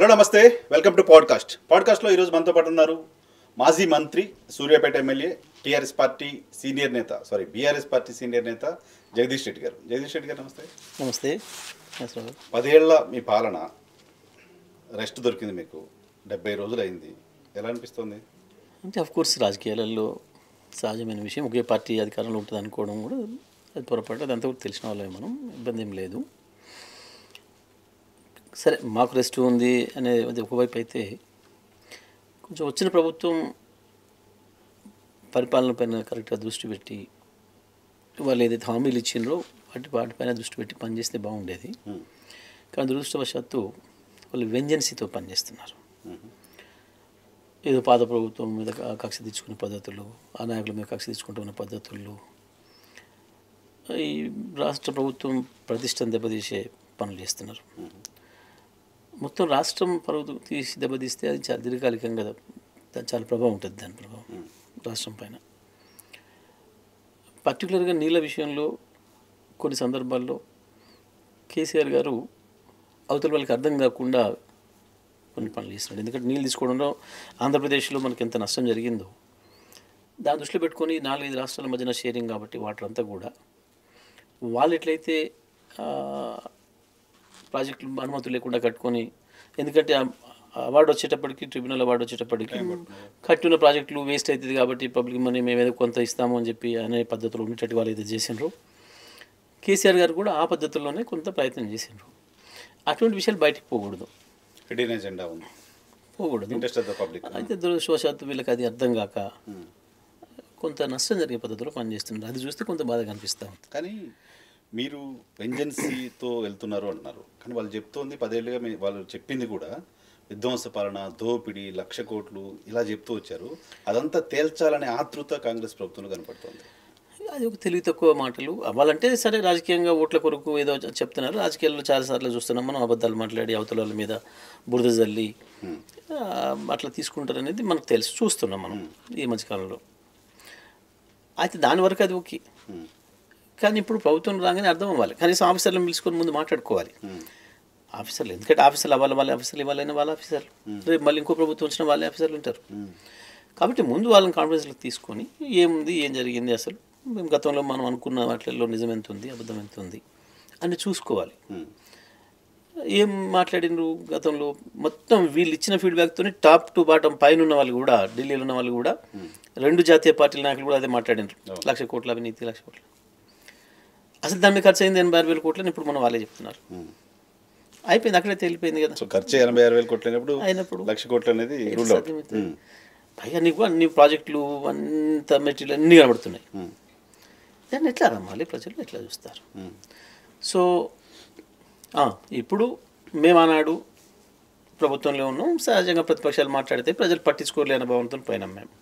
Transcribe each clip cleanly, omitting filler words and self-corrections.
Hello నమస్తే, welcome to పాడ్కాస్ట్లో ఈరోజు మనతో పాటు ఉన్నారు మాజీ మంత్రి, Suryapet MLA, BRS party senior నేత జగదీష్ రెడ్డి గారు. నమస్తే. నమస్తే. 10 ఏళ్ల మీ పాలన, రెస్ట్ దొరికింది మీకు, 70 రోజులు అయింది. ఎలా అనిపిస్తుంది? అంటే అఫ్కోర్స్ రాజకీయాలలో సహజమైన విషయం. ఒకే పార్టీ అధికారంలో ఉంటుంది అనుకోవడం కూడా అది పొరపాటు. అదంతా కూడా తెలిసిన వాళ్ళే, మనం ఇబ్బంది ఏం లేదు. సరే, మాకు రెస్ట్ ఉంది అనేది ఒకవైపు అయితే, కొంచెం వచ్చిన ప్రభుత్వం పరిపాలన పైన కరెక్ట్గా దృష్టి పెట్టి వాళ్ళు ఏదైతే హామీలు ఇచ్చిండ్రో వాటిపైన దృష్టి పెట్టి పనిచేస్తే బాగుండేది. కానీ దురదృష్టవశాత్తు వాళ్ళు వెంజెన్సీతో పనిచేస్తున్నారు. ఏదో పాత ప్రభుత్వం మీద కక్ష తెచ్చుకునే పద్ధతులు, ఆ నాయకుల మీద కక్ష తెచ్చుకుంటున్న పద్ధతులు, ఈ రాష్ట్ర ప్రభుత్వం ప్రతిష్టను దెబ్బతీసే పనులు చేస్తున్నారు. మొత్తం రాష్ట్రం పరువు తీసి దెబ్బతీస్తే అది చాలా దీర్ఘకాలికంగా చాలా ప్రభావం ఉంటుంది. దాని ప్రభావం రాష్ట్రం పైన, పర్టికులర్గా నీళ్ళ విషయంలో కొన్ని సందర్భాల్లో కేసీఆర్ గారు అవతల వాళ్ళకి అర్థం కాకుండా కొన్ని పనులు చేస్తున్నాడు. ఎందుకంటే నీళ్ళు తీసుకోవడంలో ఆంధ్రప్రదేశ్లో మనకి ఎంత నష్టం జరిగిందో దాన్ని దృష్టిలో పెట్టుకొని 4-5 రాష్ట్రాల మధ్యన షేరింగ్ కాబట్టి వాటర్ అంతా కూడా వాళ్ళు ఎట్లయితే ప్రాజెక్టులు అనుమతులు లేకుండా కట్టుకొని, ఎందుకంటే అవార్డు వచ్చేటప్పటికి, ట్రిబ్యునల్ అవార్డు వచ్చేటప్పటికి కట్టిన ప్రాజెక్టులు వేస్ట్ అవుతుంది కాబట్టి పబ్లిక్ మనీ మేమేదో కొంత ఇస్తాము అని చెప్పి అనే పద్ధతులు ఉండేటట్టు వాళ్ళు ఏదో చేసినారు. కేసీఆర్ గారు కూడా ఆ పద్ధతుల్లోనే కొంత ప్రయత్నం చేసినారు. అటువంటి విషయాలు బయటికి పోకూడదు, అయితే దురదృష్టవశాత్తు వీళ్ళకి అది అర్థం కాక కొంత నష్టం జరిగే పద్ధతిలో పనిచేస్తున్నారు. అది చూస్తే కొంత బాధగా అనిపిస్తూ ఉంది. కానీ మీరు వెంజెన్సీతో వెళ్తున్నారు అంటున్నారు, కానీ వాళ్ళు చెప్తోంది 10 ఏళ్ళుగా వాళ్ళు చెప్పింది కూడా విధ్వంస పాలన, దోపిడీ, 1,00,000 కోట్లు ఇలా చెప్తూ వచ్చారు. అదంతా తేల్చాలనే ఆతృత కాంగ్రెస్ ప్రభుత్వంలో కనపడుతుంది. అది ఒక తెలివి తక్కువ మాటలు. అవ్వాలంటే సరే, రాజకీయంగా ఓట్ల కొరకు ఏదో చెప్తున్నారు. రాజకీయాల్లో చాలాసార్లు చూస్తున్నాం మనం, అబద్ధాలు మాట్లాడి అవతల వాళ్ళ మీద బురద జల్లి అట్లా తీసుకుంటారు అనేది మనకు తెలుసు, చూస్తున్నాం మనం ఈ మధ్యకాలంలో. అయితే దాని వరకు అది ఓకే. కానీ ఇప్పుడు ప్రభుత్వం రాగానే అర్థం అవ్వాలి, కనీసం ఆఫీసర్లను పిలుచుకొని ముందు మాట్లాడుకోవాలి. ఆఫీసర్లు, ఎందుకంటే ఆఫీసర్లు అవ్వాలి, వాళ్ళ ఆఫీసర్లు ఇవ్వాలైనా వాళ్ళ ఆఫీసర్లు, రేపు మళ్ళీ ఇంకో ప్రభుత్వం వచ్చిన వాళ్ళే ఆఫీసర్లు ఉంటారు. కాబట్టి ముందు వాళ్ళని కాన్ఫిడెన్స్లో తీసుకొని ఏముంది, ఏం జరిగింది, అసలు మేము గతంలో మనం అనుకున్న వాటిల్లో నిజం ఎంత ఉంది, అబద్ధం ఎంత ఉంది అని చూసుకోవాలి. ఏం మాట్లాడినరు గతంలో మొత్తం వీళ్ళు ఇచ్చిన ఫీడ్బ్యాక్తో టాప్ టు బాటం పైన ఉన్న వాళ్ళు కూడా, ఢిల్లీలో ఉన్న వాళ్ళు కూడా, 2 జాతీయ పార్టీల నాయకులు కూడా అదే మాట్లాడినారు. 1,00,000 కోట్ల అవినీతి, 1,00,000 కోట్లు. అసలు దాని మీద ఖర్చు అయింది 86,000 కోట్లని ఇప్పుడు మనం వాళ్ళే చెప్తున్నారు. అయిపోయింది, అక్కడే తేలిపోయింది కదా. ఖర్చు 86,000 కోట్లు అయినప్పుడు 1,00,000 కోట్లు అనేది పైగా నీకు అన్ని ప్రాజెక్టులు, అంత మెటీరియల్ అన్నీ కనబడుతున్నాయి. దాన్ని ఎట్లా రమ్మాలి, ప్రజలు ఎట్లా చూస్తారు? సో ఇప్పుడు మేము ఆనాడు ప్రభుత్వంలో ఉన్నాం, సహజంగా ప్రతిపక్షాలు మాట్లాడితే ప్రజలు పట్టించుకోలేని భావంతో పోయినాం మేము.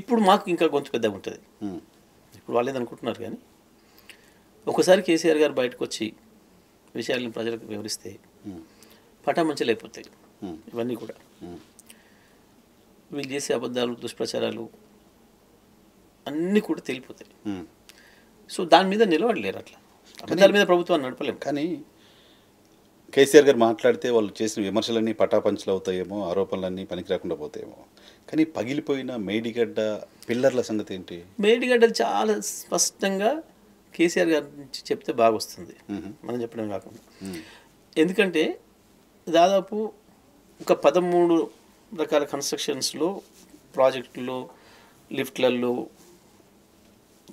ఇప్పుడు మాకు ఇంకా గొంతు పెద్దగా ఉంటుంది. ఇప్పుడు వాళ్ళు ఏదనుకుంటున్నారు, కానీ ఒకసారి కేసీఆర్ గారు బయటకు వచ్చి విషయాలను ప్రజలకు వివరిస్తే పటామంచలు అయిపోతాయి ఇవన్నీ కూడా. వీళ్ళు చేసే అబద్ధాలు, దుష్ప్రచారాలు అన్నీ కూడా తెలిపోతాయి. సో దాని మీద నిలబడలేరు, అట్లా అబద్ధాల మీద ప్రభుత్వాన్ని నడపలేము. కానీ కేసీఆర్ గారు మాట్లాడితే వాళ్ళు చేసిన విమర్శలన్నీ పటాపంచలు అవుతాయేమో, ఆరోపణలన్నీ పనికి రాకుండా పోతాయేమో. కానీ పగిలిపోయిన మేడిగడ్డ పిల్లర్ల సంగతి ఏంటి? మేడిగడ్డ చాలా స్పష్టంగా కేసీఆర్ గారి నుంచి చెప్తే బాగా వస్తుంది, మనం చెప్పడం కాకుండా. ఎందుకంటే దాదాపు ఒక 13 రకాల కన్స్ట్రక్షన్స్లో, ప్రాజెక్టుల్లో, లిఫ్ట్లలో,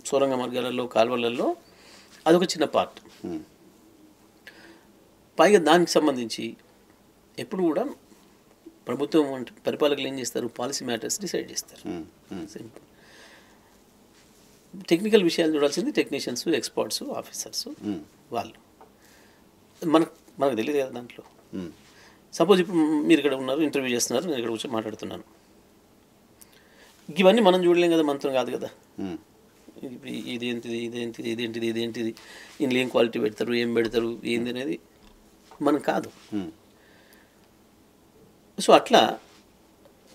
సొరంగ మార్గాలలో, కాలువలలో అదొక చిన్న పార్ట్. పైగా దానికి సంబంధించి ఎప్పుడు కూడా ప్రభుత్వం అంటే పరిపాలకులు ఏం చేస్తారు, పాలసీ మ్యాటర్స్ డిసైడ్ చేస్తారు. సింపుల్. టెక్నికల్ విషయాలు చూడాల్సింది టెక్నీషియన్స్, ఎక్స్పర్ట్స్, ఆఫీసర్స్, వాళ్ళు. మనకు తెలియదు కదా దాంట్లో. సపోజ్ ఇప్పుడు మీరు ఇక్కడ ఉన్నారు, ఇంటర్వ్యూ చేస్తున్నారు, నేను ఇక్కడ కూర్చొని మాట్లాడుతున్నాను. ఇవన్నీ మనం చూడలేం కదా, మంత్రం కాదు కదా. ఇదేంటిది ఇందులో ఏం క్వాలిటీ పెడతారు, ఏం పెడతారు, ఏంది అనేది మనకు కాదు. సో అట్లా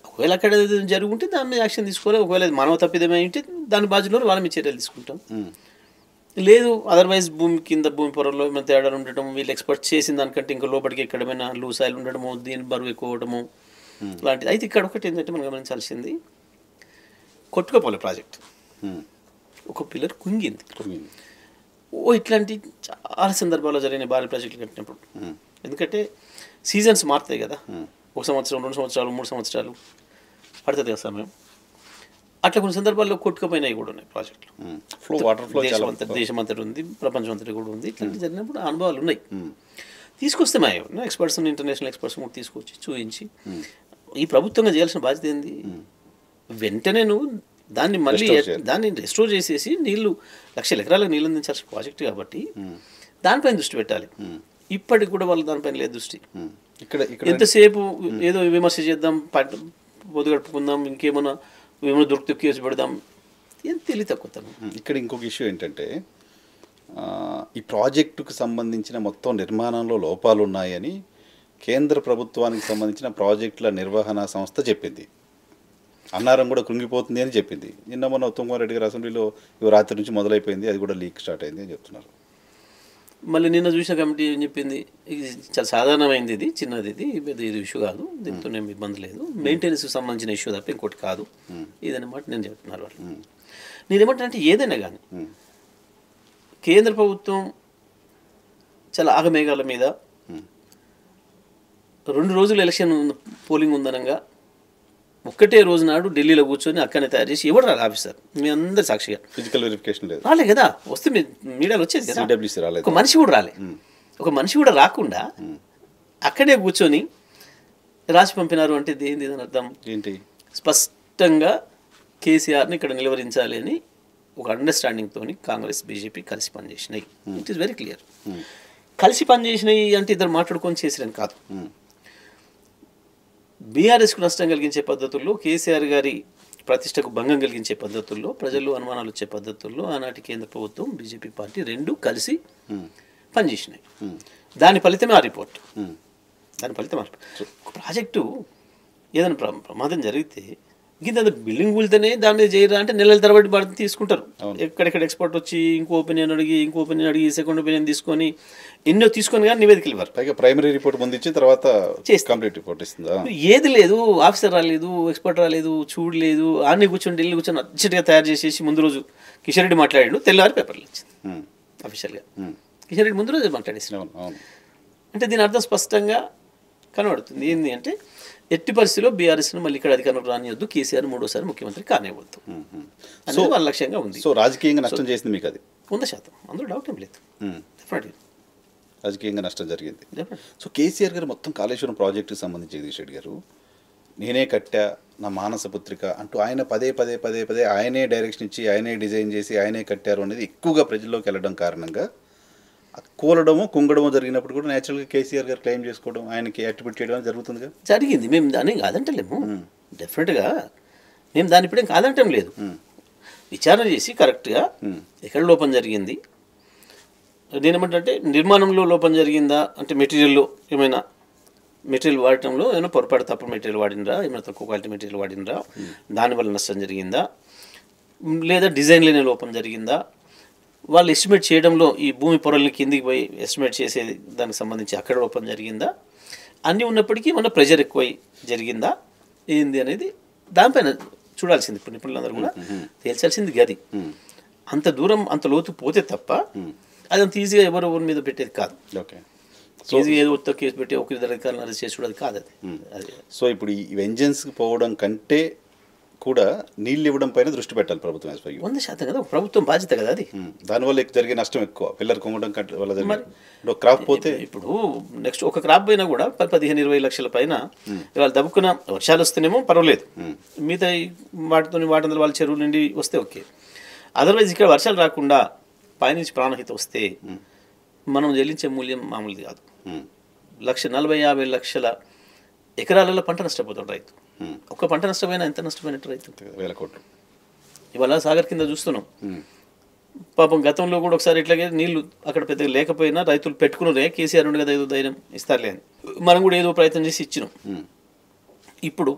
ఒకవేళ అక్కడ జరుగుంటే దాని మీద యాక్షన్ తీసుకోవాలి. ఒకవేళ మానవ తప్పిదమే ఉంటే దాని బాధ్యతలో వాళ్ళ మీద చర్యలు తీసుకుంటాం. లేదు అదర్వైజ్ భూమి కింద భూమి పొరల్లో ఏమైనా తేడాలు ఉండటం, వీళ్ళు ఎక్స్పర్ట్ చేసిన దానికంటే ఇంకా లోపలికి ఎక్కడమైనా లూస్ ఆయిల్ ఉండడము, దీని బరువు ఎక్కువ అవడము లాంటిది. అయితే ఇక్కడ ఒకటి ఏంటంటే మనం గమనించాల్సింది, కొట్టుకోపోలే ప్రాజెక్ట్, ఒక పిల్లర్ కుంగింది. ఇట్లాంటి చాలా సందర్భాల్లో జరిగిన భారీ ప్రాజెక్టులు కట్టినప్పుడు, ఎందుకంటే సీజన్స్ మారుతాయి కదా, 1 సంవత్సరం 2 సంవత్సరాలు 3 సంవత్సరాలు పడుతుంది కదా సమయం. అట్లా కొన్ని సందర్భాల్లో కొట్టుకుపోయినాయి కూడా ఉన్నాయి ప్రాజెక్టులు. దేశం అంతటి ఉంది, ప్రపంచం అంతటి కూడా ఉంది. ఇట్లాంటి జరిగినప్పుడు అనుభవాలు ఉన్నాయి. తీసుకొస్తే మా ఎక్స్పర్ట్స్, ఇంటర్నేషనల్ ఎక్స్పర్ట్స్ కూడా తీసుకొచ్చి చూపించి, ఈ ప్రభుత్వంగా చేయాల్సిన బాధ్యత ఏంది, వెంటనే నువ్వు దాన్ని మళ్ళీ దాన్ని రెస్టోర్ చేసేసి నీళ్లు 1,00,000 ఎకరాలకు నీళ్ళు అందించాల్సిన ప్రాజెక్ట్ కాబట్టి దానిపైన దృష్టి పెట్టాలి. ఇప్పటికి కూడా వాళ్ళు దానిపైన లేదు దృష్టి. ఎంతసేపు ఏదో విమర్శ చేద్దాం, పొద్దు గడుపుకుందాం, ఏమైనా దొరికితే కేసు పెడదాం, ఏం తెలివి తక్కువ. ఇక్కడ ఇంకొక ఇష్యూ ఏంటంటే, ఈ ప్రాజెక్టుకు సంబంధించిన మొత్తం నిర్మాణంలో లోపాలు ఉన్నాయని కేంద్ర ప్రభుత్వానికి సంబంధించిన ప్రాజెక్టుల నిర్వహణ సంస్థ చెప్పింది. అన్నారం కూడా కృంగిపోతుంది అని చెప్పింది. నిన్న మొన్న ఉత్తమ్ కుమార్ రెడ్డి గారు అసెంబ్లీలో రాత్రి నుంచి మొదలైపోయింది, అది కూడా లీక్ స్టార్ట్ అయింది అని చెప్తున్నారు. మళ్ళీ నిన్న చూసిన కమిటీ ఏం చెప్పింది, ఇది చాలా సాధారణమైంది, ఇది చిన్నది, ఇది ఇష్యూ కాదు, దీంతో ఏమి ఇబ్బంది లేదు, మెయింటెనెన్స్కి సంబంధించిన ఇష్యూ తప్ప ఇంకోటి కాదు ఇదన్నమాట నేను చెప్తున్నారు వాళ్ళు. నేనేమంటానంటే ఏదైనా కానీ కేంద్ర ప్రభుత్వం చాలా ఆగమేఘాల మీద 2 రోజులు ఎలక్షన్ పోలింగ్ ఉందనగా ఒక్కటే రోజు నాడు ఢిల్లీలో కూర్చొని అక్కడనే తయారు చేసి ఎవరు రాలి ఆఫీసర్, మీ అందరు సాక్షిగా ఫిజికల్ వెరిఫికేషన్ లేదు, రాలే కదా, వస్తే మీడియాలో వచ్చేది కదా, ఒక మనిషి కూడా రాలే, ఒక మనిషి కూడా రాకుండా అక్కడే కూర్చొని రాసి పంపినారు అంటే ఏంది అని అర్థం ఏంటి? స్పష్టంగా కేసీఆర్ని ఇక్కడ నిలవరించాలి అని ఒక అండర్స్టాండింగ్తో కాంగ్రెస్ బీజేపీ కలిసి పనిచేసినాయి. It is very clear. కలిసి పనిచేసినాయి అంటే ఇద్దరు మాట్లాడుకొని చేసిరని కాదు. బీఆర్ఎస్కు నష్టం కలిగించే పద్ధతుల్లో, కేసీఆర్ గారి ప్రతిష్టకు భంగం కలిగించే పద్ధతుల్లో, ప్రజల్లో అనుమానాలు వచ్చే పద్ధతుల్లో ఆనాటి కేంద్ర ప్రభుత్వం బీజేపీ పార్టీ 2 కలిసి పనిచేసినాయి. దాని ఫలితమే ఆ రిపోర్ట్. ఒక ప్రాజెక్టు ఏదైనా ప్రమాదం జరిగితే ఇంత బిల్డింగ్ కూలితేనే దాని మీద చేయరా అంటే నెలల తరబడి బాధ్యత తీసుకుంటారు. ఎక్కడెక్కడ ఎక్స్పర్ట్ వచ్చి ఇంకో ఒపీనియన్ అడిగి సెకండ్ ఒపీనియన్ తీసుకొని ఎన్నో తీసుకొని కానీ నివేదికలు ఇవ్వరు. పైగా ప్రైమరీ రిపోర్ట్ ముందు ఇచ్చిన తర్వాత కంప్లీట్ రిపోర్ట్ ఇస్తుందా? ఏది లేదు, ఆఫీసర్ రాలేదు, ఎక్స్పర్ట్ రాలేదు, చూడలేదు, ఆన్ని కూర్చొని ఢిల్లీ కూర్చొని అర్జెంట్గా తయారు చేసేసి ముందు రోజు కిషన్ రెడ్డి మాట్లాడాడు, తెల్లవారి పేపర్లు ఇచ్చింది అఫీషియల్గా. కిషన్ రెడ్డి ముందు రోజు మాట్లాడేసి అంటే దీని అర్థం స్పష్టంగా కనబడుతుంది. ఏంటి అంటే ఎట్టి పరిస్థితిలో బీఆర్ఎస్ను మళ్ళీ ఇక్కడ అధికారం రానియొద్దు, కేసీఆర్ 3వ సారి ముఖ్యమంత్రి కానివ్వద్దు అనేది వాళ్ళ లక్ష్యంగా ఉంది. సో రాజకీయంగా నష్టం చేసింది మీకు అది 100%, అందులో డౌట్ ఏం లేదు. డెఫినెట్లీ రాజకీయంగా నష్టం జరిగింది. సో కేసీఆర్ గారు మొత్తం కాళేశ్వరం ప్రాజెక్టుకి సంబంధించి జగదీష్ రెడ్డి గారు నేనే కట్టా, నా మానస పుత్రిక అంటూ ఆయన పదే ఆయనే డైరెక్షన్ ఇచ్చి, ఆయనే డిజైన్ చేసి, ఆయనే కట్టారు అనేది ఎక్కువగా ప్రజల్లోకి వెళ్ళడం కారణంగా కూలడము కుంగడము జరిగినప్పుడు కూడా నేచురల్గా కేసీఆర్ గారు క్లెయిమ్ చేసుకోవడం, ఆయనకి యాక్టివేట్ చేయడం జరుగుతుందిగా. జరిగింది, మేము దాన్ని కాదంటలేము, డెఫినెట్గా మేము దాని ఇప్పుడేం కాదంటం లేదు. విచారణ చేసి కరెక్ట్గా ఎక్కడ లోపం జరిగింది, నేనేమంటే నిర్మాణంలో లోపం జరిగిందా అంటే మెటీరియల్లో ఏమైనా మెటీరియల్ వాడటంలో ఏమైనా పొరపాటు తప్పుడు మెటీరియల్ వాడినరా, ఏమైనా తక్కువ క్వాలిటీ మెటీరియల్ వాడినరా, దానివల్ల నష్టం జరిగిందా, లేదా డిజైన్లోనే లోపం జరిగిందా, వాళ్ళు ఎస్టిమేట్ చేయడంలో ఈ భూమి పొరల్ని కిందికి పోయి ఎస్టిమేట్ చేసే దానికి సంబంధించి అక్కడ లోపం జరిగిందా, అన్నీ ఉన్నప్పటికీ మన ప్రెషర్ ఎక్కువై జరిగిందా ఏంది అనేది దానిపైన చూడాల్సింది. ఇప్పుడు నిపుణులందరూ కూడా తేల్చాల్సింది గది. అంత దూరం అంత లోతు పోతే తప్ప అది అంత ఈజీగా ఎవరి మీద పెట్టేది కాదు. ఓకే, ఈజీగా ఏదో ఉత్త కేసు పెట్టి ఒకరి అధికారులను అరెస్ట్ చేసి చూడదు కాదు అది. సో ఇప్పుడు ఈ వెంజెన్స్కి పోవడం కంటే కూడా నీళ్ళు ఇవ్వడం పైన దృష్టి పెట్టాలి ప్రభుత్వం. 100% కదా, ప్రభుత్వం బాధ్యత కదా అది. దానివల్ల జరిగే నష్టం ఎక్కువ, పిల్లలు కొంగడం వల్ల జరిగే క్రాప్ పోతే. ఇప్పుడు నెక్స్ట్ ఒక క్రాప్ పోయినా కూడా 15-20 లక్షల పైన వాళ్ళు దబ్బుకున్న వర్షాలు వస్తేనేమో పర్వాలేదు, మిగతా వాటితో వాళ్ళ చెరువు నుండి వస్తే ఓకే. అదర్వైజ్ ఇక్కడ వర్షాలు రాకుండా పైనుంచి ప్రాణహిత వస్తే మనం చెల్లించే మూల్యం మామూలుది కాదు. 1,40,50 లక్షల ఎకరాలలో పంట నష్టపోతాడు రైతు. ఒక్క పంట నష్టమైనా ఎంత నష్టమైనట్టు రైతు? 1,000 కోట్లు. ఇవాళ సాగర్ కింద చూస్తున్నాం. పాపం గతంలో కూడా ఒకసారి ఇట్లాగే నీళ్లు అక్కడ పెద్దగా లేకపోయినా రైతులు పెట్టుకున్నారే, కేసీఆర్ ఉండి కదా ఏదో ధైర్యం ఇస్తారులే అని మనం కూడా ఏదో ప్రయత్నం చేసి ఇచ్చినాం. ఇప్పుడు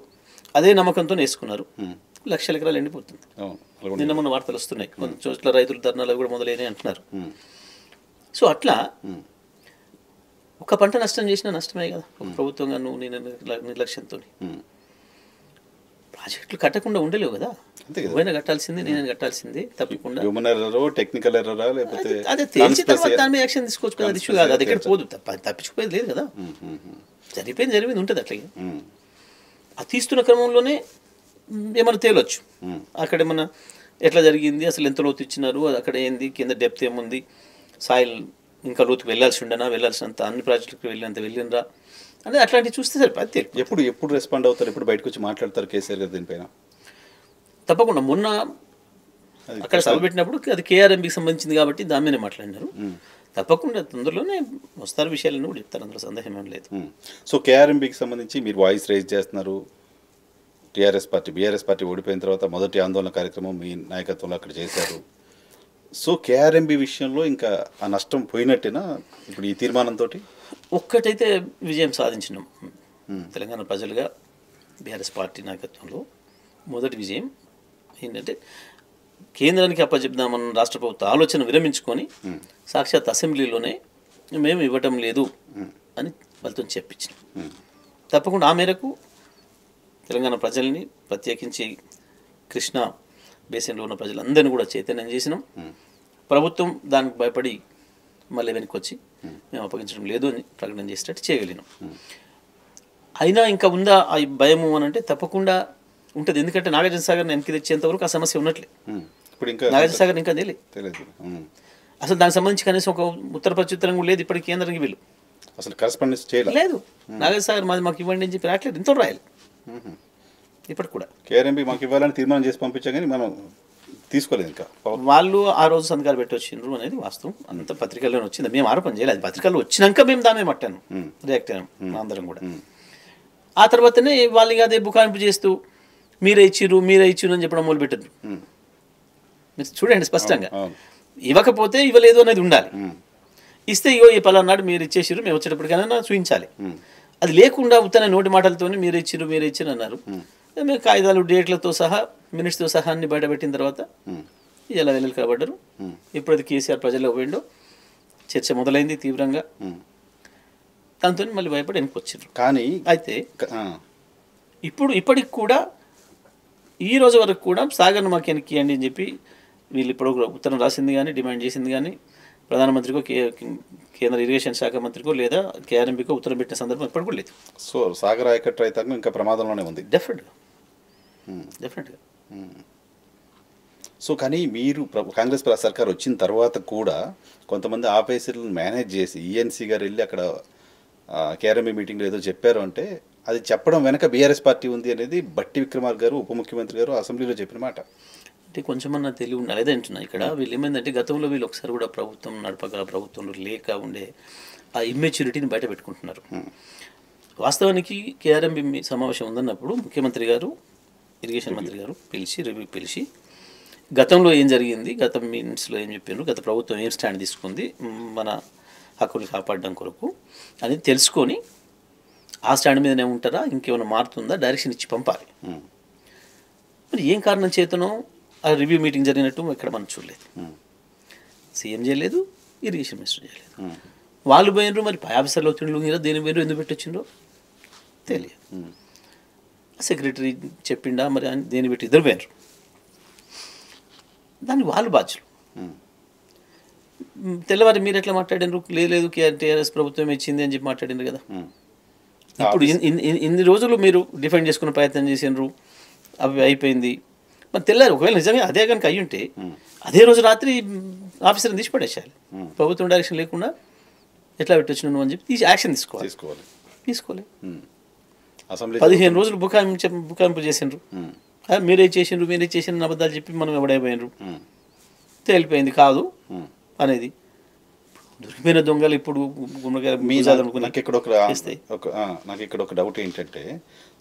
అదే నమ్మకంతో వేసుకున్నారు, లక్షల ఎకరాలు ఎండిపోతుంది. అవును, అలా కూడా నిన్న మొన్న వార్తలు వస్తున్నాయి, కొన్ని చోట్ల రైతులు ధర్నాలు కూడా మొదలైనవి అంటున్నారు. ఉమ్, సో అట్లా ఉమ్, ఒక పంట నష్టం చేసినా నష్టమే కదా ఒక ప్రభుత్వంగా నువ్వు నేను నిర్లక్ష్యంతో. ఉమ్. ప్రాజెక్టులు కట్టకుండా ఉండలేవు కదా, అంతే కదా. నువ్వైనా కట్టాల్సిందే, నేను కట్టాల్సిందే తప్పకుండా. హ్యూమన్ ఎర్రరో టెక్నికల్ ఎర్రరా లేకపోతే అదే తెలిసిన తర్వాత దాని మీద యాక్షన్ తీసుకోవచ్చు కదా, అది ఇష్యూ కాదు, అది ఎక్కడ పోదు, తప్పించుకుపోయేది లేదు కదా. ఉమ్, ఉమ్, ఉమ్, జరిగింది ఉంటుంది అట్లాగే. ఉమ్, ఆ తీస్తున్న క్రమంలోనే ఏమైనా తేలొచ్చు, ఉమ్, అక్కడ ఏమన్నా ఎట్లా జరిగింది, అసలు ఎంత లోతు ఇచ్చినారు, అక్కడ ఏంది, కింద డెప్త్ ఏముంది, సాయిల్ ఇంకా లోతుకు వెళ్ళాల్సి ఉండనా, వెళ్ళాల్సినంత అన్ని ప్రాజెక్టులకు వెళ్ళినంత వెళ్ళినరా అనేది అట్లాంటివి చూస్తే సరిపోతుంది తెలియదు. ఎప్పుడు రెస్పాండ్ అవుతారు, ఎప్పుడు బయటకు వచ్చి మాట్లాడతారు కేసీఆర్ గారు దీనిపైన? తప్పకుండా మొన్న అక్కడ సభ పెట్టినప్పుడు అది కేఆర్ఎంబికి సంబంధించింది కాబట్టి దాని మీదే మాట్లాడినారు. తప్పకుండా తొందరలోనే వస్తారు, విషయాలను కూడా చెప్తారు, అందులో సందేహం ఏం లేదు. సో కేఆర్ఎంబికి సంబంధించి మీరు వాయిస్ రైజ్ చేస్తున్నారు. బీఆర్ఎస్ పార్టీ ఓడిపోయిన తర్వాత మొదటి ఆందోళన కార్యక్రమం మీ నాయకత్వంలో అక్కడ చేశారు. సో కేఆర్ఎంబి విషయంలో ఇంకా ఆ నష్టం పోయినట్టేనా ఇప్పుడు ఈ తీర్మానంతో? ఒక్కటైతే విజయం సాధించినాం తెలంగాణ ప్రజలుగా. బీఆర్ఎస్ పార్టీ నాయకత్వంలో మొదటి విజయం ఏంటంటే కేంద్రానికి అప్పచెప్దామన్న రాష్ట్ర ప్రభుత్వ ఆలోచన విరమించుకొని సాక్షాత్ అసెంబ్లీలోనే మేము ఇవ్వటం లేదు అని వాళ్ళతో చెప్పించినాం. తప్పకుండా ఆ మేరకు తెలంగాణ ప్రజల్ని, ప్రత్యేకించి కృష్ణా బేసిన్లో ఉన్న ప్రజలందరినీ కూడా చైతన్యం చేసినాం. ప్రభుత్వం దానికి భయపడి మళ్ళీ వెనక్కి వచ్చి మేము అప్పగించడం లేదు అని ప్రకటన చేసేటట్టు చేయగలిగినాం. అయినా ఇంకా ఉందా ఆ భయము అని అంటే తప్పకుండా ఉంటుంది, ఎందుకంటే నాగార్జున సాగర్ని వెనక్కి తెచ్చేంత వరకు ఆ సమస్య ఉన్నట్లే. ఇప్పుడు ఇంకా నాగార్జున సాగర్ ఇంకా తెలియదు, అసలు దానికి సంబంధించి కనీసం ఒక ఉత్తర ప్రత్యుత్తరం కూడా లేదు. ఇప్పటికి కేంద్రానికి వీళ్ళు అసలు కరెస్పాండెన్స్ చేయలేదు, నాగార్జున సాగర్ మాకు ఇవ్వండి అని చెప్పి రాయట్లేదు, ఇంత రాయాలి ఇప్పటికి కూడా. కేఆర్ఎంబి మాకు ఇవ్వాలని తీర్మానం చేసి పంపించా కానీ మనం తీసుకోలేదు. ఇంకా వాళ్ళు ఆ రోజు సంతకాలు పెట్టి వచ్చిండ్రు అనేది వాస్తవం, అంత పత్రికల్లోనే వచ్చింది, మేము ఆరోపణ చేయలేదు. పత్రికల్లో వచ్చినాక మేము దాని మీద మట్టాను, రియాక్ట్ అయ్యాం అందరం కూడా. ఆ తర్వాతనే వాళ్ళు ఇక అదే బుకాయింపు చేస్తూ మీరే ఇచ్చిర్రు అని చెప్పడం మొదలుపెట్టారు. మీరు చూడండి స్పష్టంగా, ఇవ్వకపోతే ఇవ్వలేదు అనేది ఉండాలి, ఇస్తే ఇగో ఈ పలానాడు మీరు ఇచ్చేసిర్రు మేము వచ్చేటప్పటికైనా చూపించాలి. అది లేకుండా ఉత్తన నోటి మాటలతో మీరు ఇచ్చిర్రు అన్నారు. మేము కాగితాలు, డేట్లతో సహా, మినిట్స్తో సహా అన్ని బయటపెట్టిన తర్వాత ఇలా వెళ్ళి కాబడ్డారు. ఎప్పుడైతే కేసీఆర్ ప్రజల్లో పోయిండో చర్చ మొదలైంది తీవ్రంగా, దాంతో మళ్ళీ భయపడి వెనక్కి వచ్చిర్రు. కానీ అయితే ఇప్పటికి కూడా ఈ రోజు వరకు కూడా సాగర్ను మాకు వెనక్కి ఇవ్వండి అని చెప్పి వీళ్ళు ఇప్పుడు ఉత్తరం రాసింది కానీ, డిమాండ్ చేసింది కానీ ప్రధానమంత్రికో కేంద్ర ఇరిగేషన్ శాఖ మంత్రికో లేదా కేఆర్ఎంబికో ఉత్తరం పెట్టిన సందర్భం ఎప్పుడు కూడా లేదు. సో సాగర్ ఆయకట్టు రైతాంగం ఇంకా ప్రమాదంలోనే ఉంది డెఫినెట్గా. సో కానీ మీరు కాంగ్రెస్ సర్కార్ వచ్చిన తర్వాత కూడా కొంతమంది ఆఫీసర్లను మేనేజ్ చేసి ఈఎన్సీ గారు వెళ్ళి అక్కడ కేఆర్ఎంబి మీటింగ్లో ఏదో చెప్పారు అంటే అది చెప్పడం వెనక బీఆర్ఎస్ పార్టీ ఉంది అనేది బట్టి విక్రమార్క గారు, ఉప ముఖ్యమంత్రి గారు అసెంబ్లీలో చెప్పిన మాట. అంటే కొంచెమన్నా తెలివి ఉండాలి, అదే అంటున్నా. ఇక్కడ వీళ్ళు ఏమైందంటే గతంలో వీళ్ళు ఒకసారి కూడా ప్రభుత్వం నడపక, ప్రభుత్వంలో లేక ఉండే ఆ ఇమ్మెచ్యూరిటీని బయట పెట్టుకుంటున్నారు. వాస్తవానికి కేఆర్ఎంబి సమావేశం ఉందన్నప్పుడు ముఖ్యమంత్రి గారు, ఇరిగేషన్ మంత్రి గారు పిలిచి గతంలో ఏం జరిగింది, గత మీటింగ్స్లో ఏం చెప్పారు, గత ప్రభుత్వం ఏం స్టాండ్ తీసుకుంది మన హక్కుని కాపాడడం కొరకు అనేది తెలుసుకొని ఆ స్టాండ్ మీదనే ఉంటారా, ఇంకేమైనా మారుతుందా, డైరెక్షన్ ఇచ్చి పంపాలి. మరి ఏం కారణం చేతనో ఆ రివ్యూ మీటింగ్ జరిగినట్టు ఇక్కడ మనం చూడలేదు. సీఎం చేయలేదు, ఇరిగేషన్ మినిస్టర్ చేయలేదు. వాళ్ళు పోయినరు, మరి పై ఆఫీసర్లు వచ్చిండ్రు, దేని పోయినరు, ఎందుకు పెట్టొచ్చిండ్రో తెలియదు. సెక్రటరీ చెప్పిండా మరి దేని పెట్టి ఇద్దరు పోయినరు, దాన్ని వాళ్ళు బాధ్యులు. తెల్లవారి మీరు ఎట్లా మాట్లాడినారు, లేదు టీఆర్ఎస్ ప్రభుత్వం ఇచ్చింది అని చెప్పి మాట్లాడినారు కదా. ఇప్పుడు ఇన్ని రోజులు మీరు డిఫెండ్ చేసుకునే ప్రయత్నం చేసినారు, అవి అయిపోయింది. మరి తెల్లారు ఒకవేళ నిజంగా అదే కనుక అయ్యి ఉంటే అదే రోజు రాత్రి ఆఫీసర్ని తీసి పడేసేయాలి. ప్రభుత్వం డైరెక్షన్ లేకుండా ఎట్లా పెట్టొచ్చు నువ్వు అని చెప్పి యాక్షన్ తీసుకోవాలి. 15 రోజులు బుకాయింపు చేసిండ్రు, మీరే చేసిండ్రు అబద్ధాలు చెప్పి మనం ఎవడైపోయినరు, తేలిపోయింది కాదు అనేది. దొరికిపోయిన దొంగలు ఇప్పుడు నాకు ఇక్కడ ఒక డౌట్ ఏంటంటే,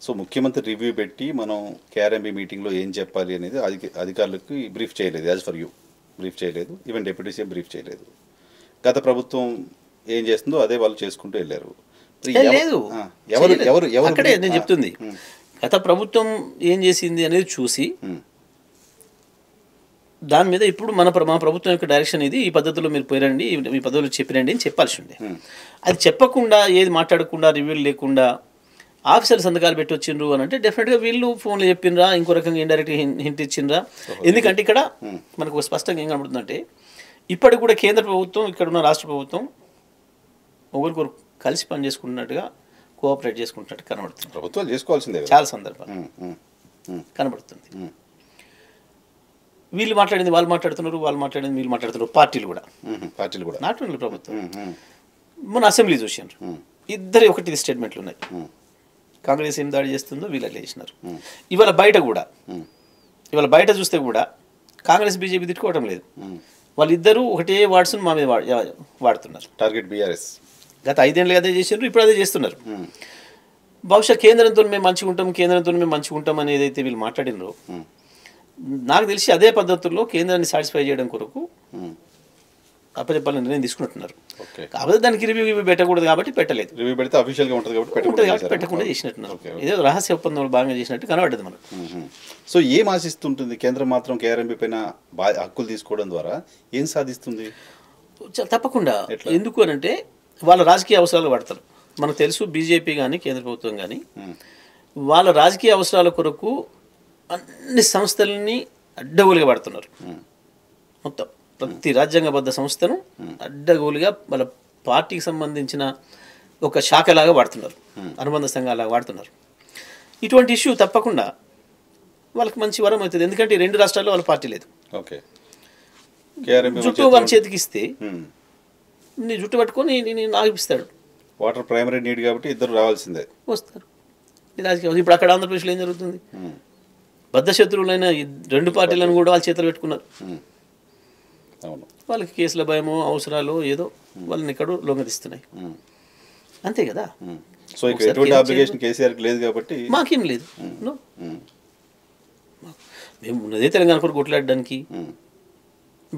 సో ముఖ్యమంత్రి రివ్యూ పెట్టి మనం కేఆర్ఎంబి మీటింగ్లో ఏం చెప్పాలి అనేది అధికారులకు బ్రీఫ్ చేయలేదు, యాజ్ ఫర్ యూ బ్రీఫ్ చేయలేదు, ఈవెన్ డిప్యూటీ సీఎం బ్రీఫ్ చేయలేదు. గత ప్రభుత్వం ఏం చేస్తుందో అదే వాళ్ళు చేసుకుంటూ వెళ్ళారు. లేదు, నేను చెప్తుంది గత ప్రభుత్వం ఏం చేసింది అనేది చూసి దాని మీద ఇప్పుడు మా ప్రభుత్వం యొక్క డైరెక్షన్ ఇది, ఈ పద్ధతిలో మీరు పోయిరండి, ఈ పద్ధతిలో చెప్పిరండి అని చెప్పాల్సి ఉండే. అది చెప్పకుండా ఏది మాట్లాడకుండా రివ్యూలు లేకుండా ఆఫీసర్ సంతకాలు పెట్టి వచ్చిండ్రు అని అంటే డెఫినెట్గా వీళ్ళు ఫోన్లో చెప్పిండ్రా, ఇంకో రకంగా ఇండైరెక్ట్గా హింట్ ఇచ్చిండ్రా. ఎందుకంటే ఇక్కడ మనకు స్పష్టంగా ఏం కనబడుతుందంటే ఇప్పటికి కూడా కేంద్ర ప్రభుత్వం ఇక్కడ ఉన్న రాష్ట్ర ప్రభుత్వం ఒకరికొకరు కలిసి పని చేసుకుంటున్నట్టుగా కోఆపరేట్ చేసుకుంటున్నట్టు కనబడుతుంది. ప్రభుత్వాలు చేసుకోవాల్సిందే చాలా సందర్భాలు కనబడుతుంది. వీళ్ళు మాట్లాడింది వాళ్ళు మాట్లాడుతున్నారు, వాళ్ళు మాట్లాడింది వీళ్ళు మాట్లాడుతున్నారు. పార్టీలు కూడా నాట్ ఓన్లీ ప్రభుత్వం. మన అసెంబ్లీ చూసారు, ఇద్దరు ఒకటి స్టేట్మెంట్లు ఉన్నాయి. కాంగ్రెస్ ఏం దాడి చేస్తుందో వీళ్ళు చేసినారు. ఇవాళ బయట చూస్తే కూడా కాంగ్రెస్ బీజేపీ తిట్టుకోవటం లేదు. వాళ్ళిద్దరూ ఒకటే వర్డ్స్ మా మీద వాడుతున్నారు. టార్గెట్ బీఆర్ఎస్ గత 5 ఏళ్ళు అదే చేసినారు, ఇప్పుడు అదే చేస్తున్నారు. బహుశా కేంద్రంతో మేము మంచిగా ఉంటాం అని ఏదైతే వీళ్ళు మాట్లాడినారో నాకు తెలిసి అదే పద్ధతుల్లో కేంద్రాన్ని సాటిస్ఫై చేయడం కొరకు అప్పచెప్పాలని నిర్ణయం తీసుకున్నట్టున్నారు. కాకపోతే దానికి రివ్యూ పెట్టకూడదు కాబట్టి పెట్టలేదు. రివ్యూ పెడితే అఫీషియల్గా ఉంటుంది కాబట్టి పెట్టకుండా చేసినట్టున్నారు. ఏదో రహస్య ఒప్పందంలో భాగంగా చేసినట్టు కనబడ్డది మనకు. సో ఏం ఆశిస్తుంటుంది కేంద్రం మాత్రం కేఆర్ఎంపీ పైన హక్కులు తీసుకోవడం ద్వారా ఏం సాధిస్తుంది? తప్పకుండా. ఎందుకు అని అంటే వాళ్ళ రాజకీయ అవసరాలు వాడతారు. మనకు తెలుసు బీజేపీ కానీ కేంద్ర ప్రభుత్వం కానీ వాళ్ళ రాజకీయ అవసరాల కొరకు అన్ని సంస్థలని అడ్డగోలుగా వాడుతున్నారు. మొత్తం ప్రతి రాజ్యాంగబద్ధ సంస్థను అడ్డగోలుగా వాళ్ళ పార్టీకి సంబంధించిన ఒక శాఖలాగా వాడుతున్నారు, అనుబంధ సంఘాలాగా వాడుతున్నారు. ఇటువంటి ఇష్యూ తప్పకుండా వాళ్ళకి మంచి వరం అవుతుంది. ఎందుకంటే 2 రాష్ట్రాల్లో వాళ్ళ పార్టీ లేదు. జుట్టు వాళ్ళ చేతికి ఇస్తే నీ జుట్టు పట్టుకొని నాకు ఇస్తాడు. వాటర్ ప్రైమరీ నీడ్ కాబట్టి ఇద్దరు రావాల్సిందే, వస్తారు. రాజకీయ ఇప్పుడు అక్కడ ఆంధ్రప్రదేశ్లో ఏం జరుగుతుంది? బద్ధ శత్రువులైన 2 పార్టీలను కూడా వాళ్ళ చేతులు పెట్టుకున్నారు. వాళ్ళకి కేసుల భయమో అవసరాలు ఏదో వాళ్ళని ఎక్కడో లొంగదీస్తున్నాయి. అంతే కదా. సో ఎటువంటి అప్లికేషన్ కేసీఆర్కి లేదు కాబట్టి మాకేం లేదు. మేము ఉన్నదే తెలంగాణ కొరకు కొట్లాడడానికి.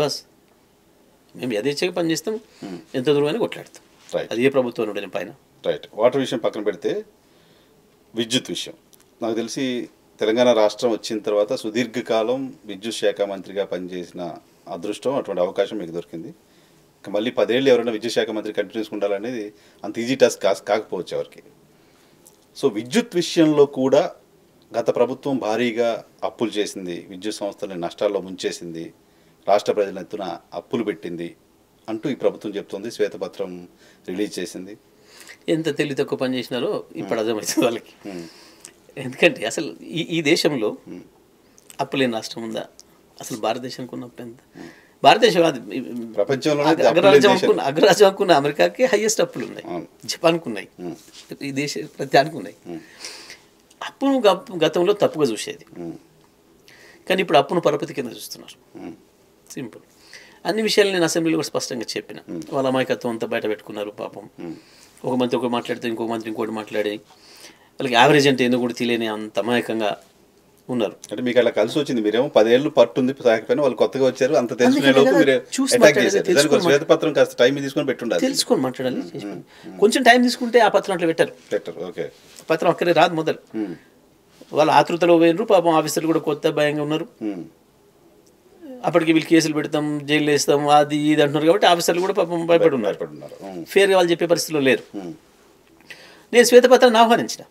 బస్ మేము యథేచ్ఛగా పనిచేస్తాం, ఎంత దూరమైనా కొట్లాడతాం. అది ఏ ప్రభుత్వం ఉండేది పైన. రైట్. వాటర్ విషయం పక్కన పెడితే విద్యుత్ విషయం, నాకు తెలిసి తెలంగాణ రాష్ట్రం వచ్చిన తర్వాత సుదీర్ఘకాలం విద్యుత్ శాఖ మంత్రిగా పనిచేసిన అదృష్టం, అటువంటి అవకాశం మీకు దొరికింది. ఇంకా మళ్ళీ 10 ఏళ్ళు ఎవరైనా విద్యుత్ శాఖ మంత్రి కంటిన్యూస్ ఉండాలనేది అంత ఈజీ టాస్క్ కాకపోవచ్చు ఎవరికి. సో విద్యుత్ విషయంలో కూడా గత ప్రభుత్వం భారీగా అప్పులు చేసింది, విద్యుత్ సంస్థలని నష్టాల్లో ముంచేసింది, రాష్ట్ర ప్రజల ఎత్తున అప్పులు పెట్టింది అంటూ ఈ ప్రభుత్వం చెప్తుంది. శ్వేతపత్రం రిలీజ్ చేసింది. ఎంత తెలివి తక్కువ పని చేసినారో ఇప్పుడు అర్థమవుతుంది వాళ్ళకి. ఎందుకంటే అసలు ఈ దేశంలో అప్పులేని రాష్ట్రం ఉందా? అసలు భారతదేశానికి ఉన్న అప్పు ఎంత? భారతదేశం కాదు, అగ్రరాజ్యం అనుకున్న అమెరికాకి హైయెస్ట్ అప్పులు ఉన్నాయి, జపాన్కు ఉన్నాయి, ఈ దేశ ప్రత్యానికి ఉన్నాయి. అప్పును గతంలో తప్పుగా చూసేది, కానీ ఇప్పుడు అప్పును పరపతి కింద చూస్తున్నారు. సింపుల్. అన్ని విషయాలు నేను అసెంబ్లీలో కూడా స్పష్టంగా చెప్పిన. వాళ్ళ అమాయకత్వం అంతా బయట పెట్టుకున్నారు పాపం. ఒక మంత్రి ఒకటి మాట్లాడితే ఇంకొక మంత్రి ఇంకోటి మాట్లాడి వాళ్ళకి యావరేజ్ అంటే ఎందుకు కూడా తెలియని అంత అమాయకంగా ఉన్నారు. అంటే మీకు అలా కలిసి వచ్చింది. మీరేమో 10 ఏళ్ళు పట్టుంది సాగిపోయినా వాళ్ళు కొత్తగా వచ్చారు, అంత తెలుసుకునే లోపు మీరు అటాక్ చేశారు. శ్వేతపత్రం కాస్త టైం తీసుకొని పెట్టుండాలి, తెలుసుకొని మాట్లాడాలి. కొంచెం టైం తీసుకుంటే ఆ పత్రం అట్లా పెట్టారు. ఓకే, పత్రం అక్కడే రాదు మొదలు. వాళ్ళు ఆతృతలో పోయినరు పాపం. ఆఫీసర్లు కూడా కొత్త భయంగా ఉన్నారు. అప్పటికి వీళ్ళు కేసులు పెడతాం, జైలు వేస్తాం, అది ఇది అంటున్నారు కాబట్టి ఆఫీసర్లు కూడా పాపం భయపడి ఉన్నారు. ఫేర్గా వాళ్ళు చెప్పే పరిస్థితిలో లేరు. నేను శ్వేతపత్రాన్ని ఆహ్వానించిన,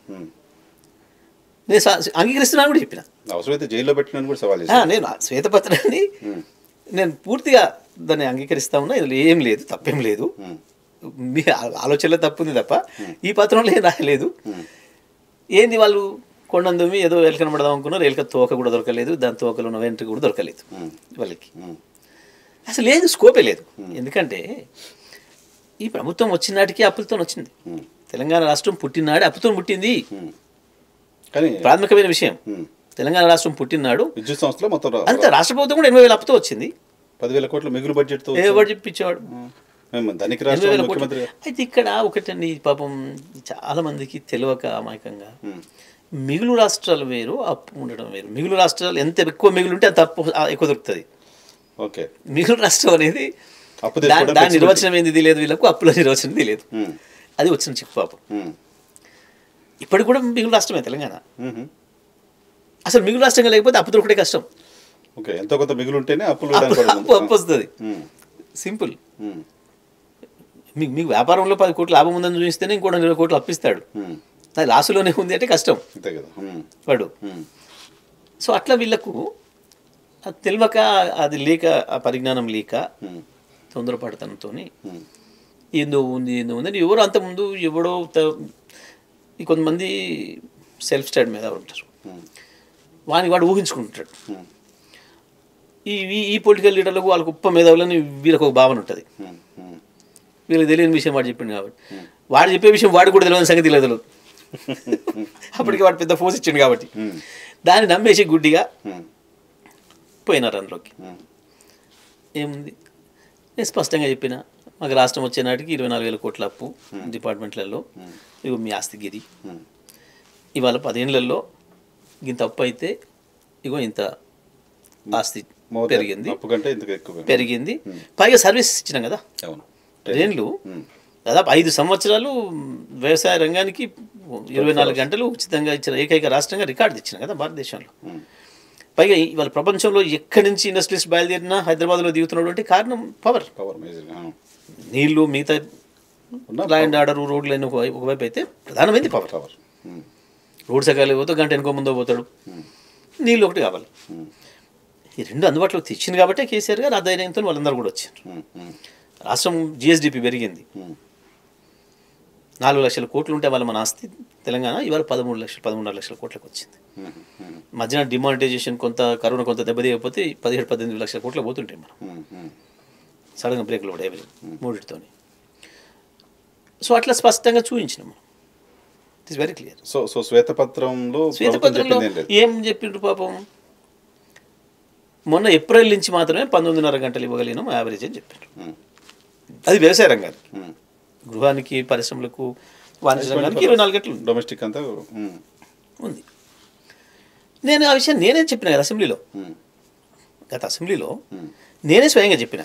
నేను అంగీకరిస్తున్నాను కూడా చెప్పిన. అవసరమైతే జైల్లో పెట్టినా కూడా సవాల్ చేశాను. నేను శ్వేతపత్రాన్ని నేను పూర్తిగా దాన్ని అంగీకరిస్తా ఉన్నా. ఇందులో ఏం లేదు, తప్పేం లేదు. మీ ఆలోచనలో తప్పు ఉంది తప్ప ఈ పత్రంలో ఏం రాయలేదు. ఏంది వాళ్ళు కొండందుమి ఏదో ఎలుకను పడదాం అనుకున్నారు, ఎలుక తోక కూడా దొరకలేదు, దాని తోకలో ఉన్న వెంట్రుక కూడా దొరకలేదు వాళ్ళకి. అసలు లేదు, స్కోపే లేదు. ఎందుకంటే ఈ ప్రభుత్వం వచ్చిన నాటికి అప్పులతో వచ్చింది. తెలంగాణ రాష్ట్రం పుట్టినాడు అప్పుతో పుట్టింది. ప్రాథమికమైన విషయం, తెలంగాణ రాష్ట్రం పుట్టినాడు విద్యుత్ సంస్థలో మొత్తం అంతే. రాష్ట్ర ప్రభుత్వం కూడా 80,000 అప్పుతో వచ్చింది. 10,000 కోట్ల మిగులు బడ్జెట్తో చెప్పించేవాడు. అయితే ఇక్కడ ఒకటండి, పాపం చాలా మందికి తెలియక అమాయకంగా మిగులు రాష్ట్రాలు వేరు, అప్పు ఉండడం వేరు. మిగులు రాష్ట్రాలు ఎంత ఎక్కువ మిగులు ఉంటే అంత అప్పు ఎక్కువ దొరుకుతుంది. ఓకే, మిగులు రాష్ట్రం అనేది దాని నిర్వచనం ఏంది లేదు, వీళ్ళకు అప్పుల నిర్వచనం లేదు. అది వచ్చిన చిక్కు పాపం. ఇప్పటికి కూడా మిగులు రాష్ట్రమే తెలంగాణ. అసలు మిగులు రాష్ట్రంగా లేకపోతే అప్పుతో ఒకటే కష్టం. ఓకే, ఎంతో కొంత మిగులు ఉంటేనే అప్పులు అప్పు వస్తుంది. సింపుల్. మీకు వ్యాపారంలో 10 కోట్లు లాభం ఉందని చూపిస్తేనే ఇంకోటి 20 కోట్లు అప్పిస్తాడు. అది లాసులోనే ఉంది అంటే కష్టం వాడు. సో అట్లా వీళ్ళకు అది తెలియక, అది లేక, ఆ పరిజ్ఞానం లేక తొందరపడతనంతో ఏందో ఉంది అని ఎవరు అంతకుముందు ఎవడో ఈ కొంతమంది సెల్ఫ్ స్టడీ మీద ఉంటారు, వాడు ఊహించుకుంటాడు. ఈ పొలిటికల్ లీడర్లకు వాళ్ళకు గొప్ప మేధావులని వీళ్ళకి ఒక భావన ఉంటుంది. వీళ్ళకి తెలియని విషయం వాడు చెప్పిండు కాబట్టి, వాడు చెప్పే విషయం వాడు కూడా తెలియని సంగతి తెలియదు. అప్పటికి వాడు పెద్ద ఫోర్స్ ఇచ్చిండు కాబట్టి దాన్ని నమ్మేసి గుడ్డిగా పోయినారు అందులోకి. ఏముంది, నేను స్పష్టంగా చెప్పిన, మాకు రాష్ట్రం వచ్చే నాటికి 24,000 కోట్ల అప్పు డిపార్ట్మెంట్లలో, ఇగో మీ ఆస్తి గిది. ఇవాళ 10 ఏళ్లలో ఇంత అప్పు అయితే ఇగో ఇంత ఆస్తి పెరిగింది. పైగా సర్వీస్ ఇచ్చినాం కదా, 10 ఏళ్ళు, దాదాపు 5 సంవత్సరాలు వ్యవసాయ రంగానికి 24 గంటలు ఉచితంగా ఇచ్చిన ఏకైక రాష్ట్రంగా రికార్డు ఇచ్చిన కదా భారతదేశంలో. పైగా ఇవాళ ప్రపంచంలో ఎక్కడి నుంచి ఇండస్ట్రీస్ బయలుదేరినా హైదరాబాద్లో దిగుతున్నటువంటి కారణం పవర్. నీళ్లు, మిగతా లా అండ్ ఆర్డర్, రోడ్లు అన్నీ ఒకవైపు అయితే ప్రధానమైంది పవర్. రోడ్ సగాలి పోతే గంట వెనుకో ముందో పోతాడు, నీళ్ళు ఒకటి కావాలి. ఈ రెండు అందుబాటులోకి తెచ్చింది కాబట్టి కేసీఆర్ గారు ఆదాయంతో వాళ్ళందరూ కూడా వచ్చారు. రాష్ట్రం జిఎస్డిపి పెరిగింది. 4 లక్షల కోట్లు ఉంటే వాళ్ళ మన ఆస్తి తెలంగాణ ఇవాళ 13.5 లక్షల కోట్లకు వచ్చింది. మధ్యన డిమానిటైజేషన్ కొంత, కరోనా కొంత దెబ్బతీయకపోతే 17-18 లక్షల కోట్లు పోతుంటాయి మనం. సడన్గా బ్రేక్లు కూడా మూడిటితో. సో అట్లా స్పష్టంగా చూపించినాం మనం. It is very clear. So శ్వేతపత్రంలో ఏం చెప్పిండ్రు పాపం, మొన్న ఏప్రిల్ నుంచి మాత్రమే 19.5 గంటలు ఇవ్వగలిగినాం యావరేజ్ అని చెప్పారు. అది వ్యవసాయ రంగానికి, గృహానికి, పరిశ్రమలకు, వాణిజ్య రంగానికి 24 గంటలు డొమెస్టిక్ అంతా ఉంది. నేను ఆ విషయం నేనే చెప్పిన కదా అసెంబ్లీలో, గత అసెంబ్లీలో నేనే స్వయంగా చెప్పిన,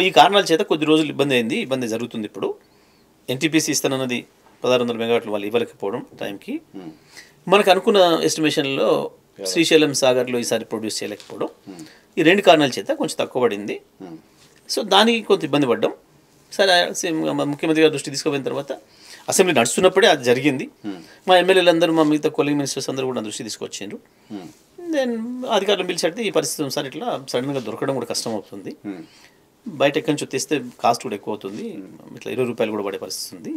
ఈ కారణాల చేత కొద్ది రోజులు ఇబ్బంది జరుగుతుంది. ఇప్పుడు ఎన్టీపీసీ ఇస్తానన్నది 1600 మెగావాట్లు వాళ్ళు ఇవ్వలేకపోవడం టైంకి, మనకు అనుకున్న ఎస్టిమేషన్లో శ్రీశైలం సాగర్లో ఈసారి ప్రొడ్యూస్ చేయలేకపోవడం, ఈ 2 కారణాల చేత కొంచెం తక్కువ పడింది. సో దానికి కొంత ఇబ్బంది పడ్డాం. సరే, ముఖ్యమంత్రి గారి దృష్టి తీసుకుపోయిన తర్వాత అసెంబ్లీ నడుస్తున్నప్పుడే అది జరిగింది. మా ఎమ్మెల్యేలు అందరూ, మా మిగతా కొలీగ్ మినిస్టర్స్ అందరూ కూడా దృష్టి తీసుకొచ్చిండ్రు. దెన్ అధికారులు పిలిచాడితే ఈ పరిస్థితి సార్ ఇట్లా సడన్గా దొరకడం కూడా కష్టం అవుతుంది, బయట ఎక్కడి నుంచి తెస్తే కాస్ట్ కూడా ఎక్కువ అవుతుంది, ఇట్లా 20 రూపాయలు కూడా పడే పరిస్థితి ఉంది,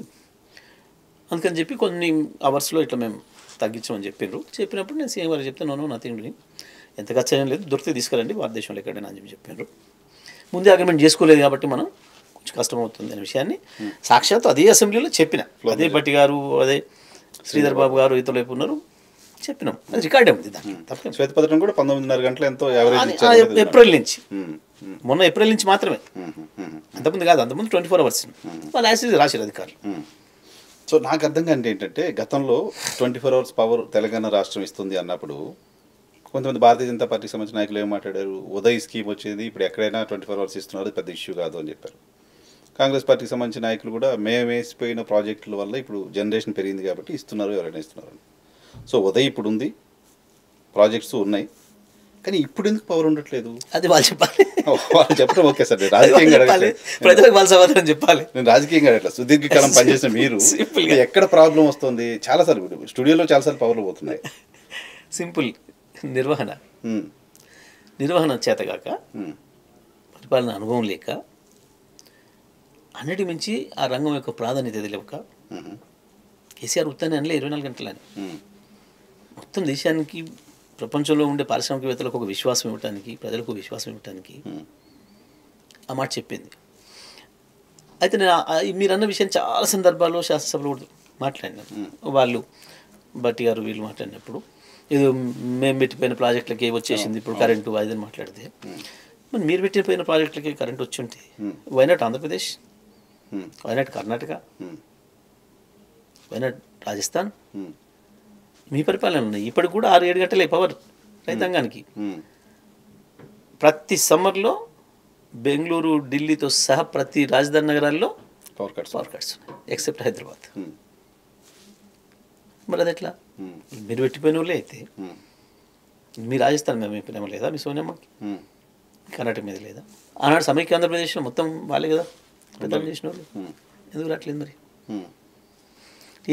అందుకని చెప్పి కొన్ని అవర్స్లో ఇట్లా మేము తగ్గించమని చెప్పినప్పుడు నేను సీఎం గారు చెప్తే నా తిండి ఎంత ఖర్చు అయ్యేం లేదు, దొరికితే తీసుకురండి భారతదేశంలో ఎక్కడైనా అని చెప్పారు. ముందే అగ్రిమెంట్ చేసుకోలేదు కాబట్టి మనం కొంచెం కష్టమవుతుంది అనే విషయాన్ని సాక్షాత్ అదే అసెంబ్లీలో చెప్పిన. అదే భట్టి గారు, అదే శ్రీధర్ బాబు గారు ఇతరులు వైపు ఉన్నారు, చెప్పినాం. అది రికార్డే ఉంది. దానికి తప్ప శ్వేతపత్రం కూడా 19.5 గంటలు ఎంతో ఏప్రిల్ నుంచి, మొన్న ఏప్రిల్ నుంచి మాత్రమే, అంతకుముందు కాదు, అంతకుముందు 24 అవర్స్ వాళ్ళు యాసిడ్ రాశారు అధికారులు. సో నాకు అర్థం కాని ఏంటంటే, గతంలో 24 అవర్స్ పవర్ తెలంగాణ రాష్ట్రం ఇస్తుంది అన్నప్పుడు కొంతమంది భారతీయ జనతా పార్టీకి సంబంధించిన నాయకులు ఏం మాట్లాడారు, ఉదయ్ స్కీమ్ వచ్చేది, ఇప్పుడు ఎక్కడైనా 24 అవర్స్ ఇస్తున్నారు, పెద్ద ఇష్యూ కాదు అని చెప్పారు. కాంగ్రెస్ పార్టీకి సంబంధించిన నాయకులు కూడా మేము వేసిపోయిన ప్రాజెక్టుల వల్ల ఇప్పుడు జనరేషన్ పెరిగింది కాబట్టి ఇస్తున్నారు, ఎవరైనా ఇస్తున్నారు. సో ఉదయ్ ఇప్పుడు ఉంది, ప్రాజెక్ట్స్ ఉన్నాయి, కానీ ఇప్పుడు ఎందుకు పవర్ ఉండట్లేదు? అది వాళ్ళు చెప్పాలి. వాళ్ళు చెప్పడం ఓకే సార్, నేను రాజకీయంగా ప్రజలకు వాళ్ళ సమాధానం చెప్పాలి. నేను రాజకీయంగా అట్లా సుదీర్ఘకాలం పనిచేసిన మీరు ఎక్కడ ప్రాబ్లం వస్తుంది? చాలాసార్లు స్టూడియోలో చాలాసార్లు పవర్లు పోతున్నాయి. సింపుల్, నిర్వహణ చేతగాక, పరిపాలన అనుభవం లేక, అన్నిటి మించి ఆ రంగం యొక్క ప్రాధాన్యత తెలియక, కేసీఆర్ ఉత్తనే అనలే 24 గంటలని, మొత్తం దేశానికి, ప్రపంచంలో ఉండే పారిశ్రామికవేత్తలకు ఒక విశ్వాసం ఇవ్వటానికి, ప్రజలకు విశ్వాసం ఇవ్వటానికి ఆ మాట చెప్పింది. అయితే నేను మీరు అన్న విషయం చాలా సందర్భాల్లో శాసనసభలో కూడా మాట్లాడినాను. వాళ్ళు భట్టి గారు వీళ్ళు మాట్లాడినప్పుడు ఏదో మేము పెట్టిపోయిన ప్రాజెక్టులకి వచ్చేసింది ఇప్పుడు కరెంటు అదని మాట్లాడితే, మరి మీరు పెట్టిపోయిన ప్రాజెక్టులకి కరెంట్ వచ్చి ఉంటే why not Andhra Pradesh, why not Karnataka, why not Rajasthan, మీ పరిపాలన ఉన్నాయి. ఇప్పటికి కూడా 6-7 గంటలే పవర్ రైతాంగానికి. ప్రతి సమ్మర్లో బెంగళూరు, ఢిల్లీతో సహా ప్రతి రాజధాని నగరాల్లో పవర్ కట్స్ ఉన్నాయి, ఎక్సెప్ట్ హైదరాబాద్. మరి అది ఎట్లా? మీరు పెట్టిపోయిన వాళ్ళే అయితే మీ రాజస్థాన్ మీద మీ ప్రేమ లేదా, మీ సోనియమ్మకి కర్ణాటక మీద లేదా? ఆనాడు సమైక్య ఆంధ్రప్రదేశ్లో మొత్తం వాళ్ళే కదా పెద్దలు చేసిన వాళ్ళు, ఎందుకు రావట్లేదు మరి?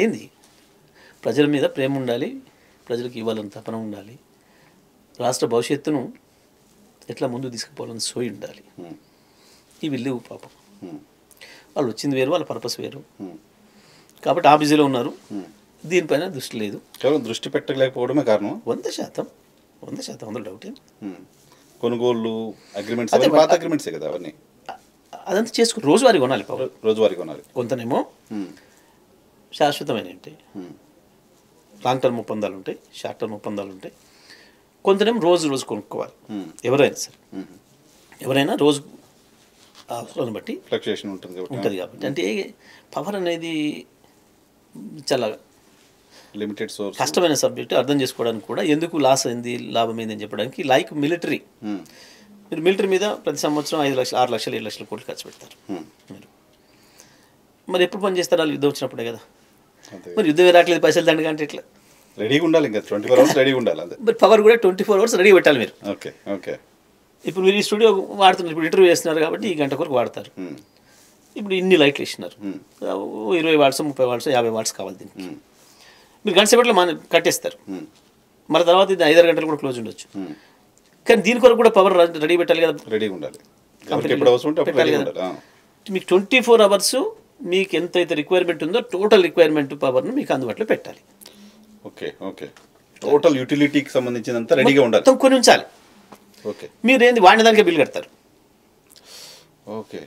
ఏంది, ప్రజల మీద ప్రేమ ఉండాలి, ప్రజలకు ఇవ్వాలని తపన ఉండాలి, రాష్ట్ర భవిష్యత్తును ఎట్లా ముందు తీసుకుపోవాలని సోయి ఉండాలి. ఇవి లేవు పాపం. వాళ్ళు వచ్చింది వేరు, వాళ్ళ పర్పస్ వేరు, కాబట్టి ఆ బిజీలో ఉన్నారు. దీనిపైన దృష్టి లేదు, కేవలం దృష్టి పెట్టలేకపోవడమే కారణం. 100% అందులో డౌట్ ఏం. కొనుగోళ్ళు అగ్రిమెంట్స్ పాత అగ్రిమెంట్సే కదా అవన్నీ, అదంతా చేసుకుని రోజువారీ కొనాలి, రోజువారీ కొనాలి. కొంతనేమో శాశ్వతమైన ఉంటాయి, లాంగ్ టర్మ్ ఒప్పందాలు ఉంటాయి, షార్ట్ టర్మ్ ఒప్పందాలు ఉంటాయి. కొంతనేమో రోజు కొనుక్కోవాలి. ఎవరైనా సరే, ఎవరైనా రోజు అవసరాన్ని బట్టి ఫ్లక్చుయేషన్ ఉంటుంది కాబట్టి. అంటే పవర్ అనేది చాలా లిమిటెడ్ సోర్స్, కష్టమైన సబ్జెక్ట్. అర్థం చేసుకోవడానికి కూడా ఎందుకు లాస్ అయింది, లాభం అయింది అని చెప్పడానికి, లైక్ మిలిటరీ. మీరు మిలిటరీ మీద ప్రతి సంవత్సరం 5 లక్షలు, 6 లక్షలు, 7 లక్షల కోట్లు ఖర్చు పెడతారు. మీరు మరి ఎప్పుడు పని చేస్తారు? వాళ్ళు యుద్ధం వచ్చినప్పుడే కదా. మరి యుద్ధం రావట్లేదు, పైసలు దండగా అంటే ఎట్లా? రెడీగా ఉండాలి, ఇంకా 24 అవర్స్ రెడీగా ఉండాలి. అంతే. మరి పవర్ కూడా 24 అవర్స్ రెడీ పెట్టాలి మీరు. Okay okay. ఇప్పుడు మీరు ఈ స్టూడియో వాడుతున్నారు, ఇప్పుడు ఇంటర్వ్యూ చేస్తున్నారు కాబట్టి ఈ గంట కొరకు వాడతారు. ఇప్పుడు ఇన్ని లైట్లు ఇస్తున్నారు, 20 వాట్స్, 30 వాట్స్, 50 వాట్స్ కావాలి దీనికి. మీరు గంట సేపట్లో కట్టేస్తారు, మరి తర్వాత ఇది 5-6 గంటలు కూడా క్లోజ్ ఉండొచ్చు. కానీ దీని కొరకు కూడా పవర్ రెడీ పెట్టాలి కదా, రెడీగా ఉండాలి. పెట్టాలి కదా. మీకు 24 అవర్స్ మీకు ఎంతైతే రిక్వైర్మెంట్ ఉందో టోటల్ రిక్వైర్మెంట్ పవర్ను మీకు అందుబాటులో పెట్టాలి. Okay okay. టోటల్ యూటిలిటీకి సంబంధించినంత రెడీగా ఉండాలి, మొత్తం కొని ఉంచాలి. ఓకే. మీరు ఏంది వాడిన దానికే బిల్ కడతారు. ఓకే.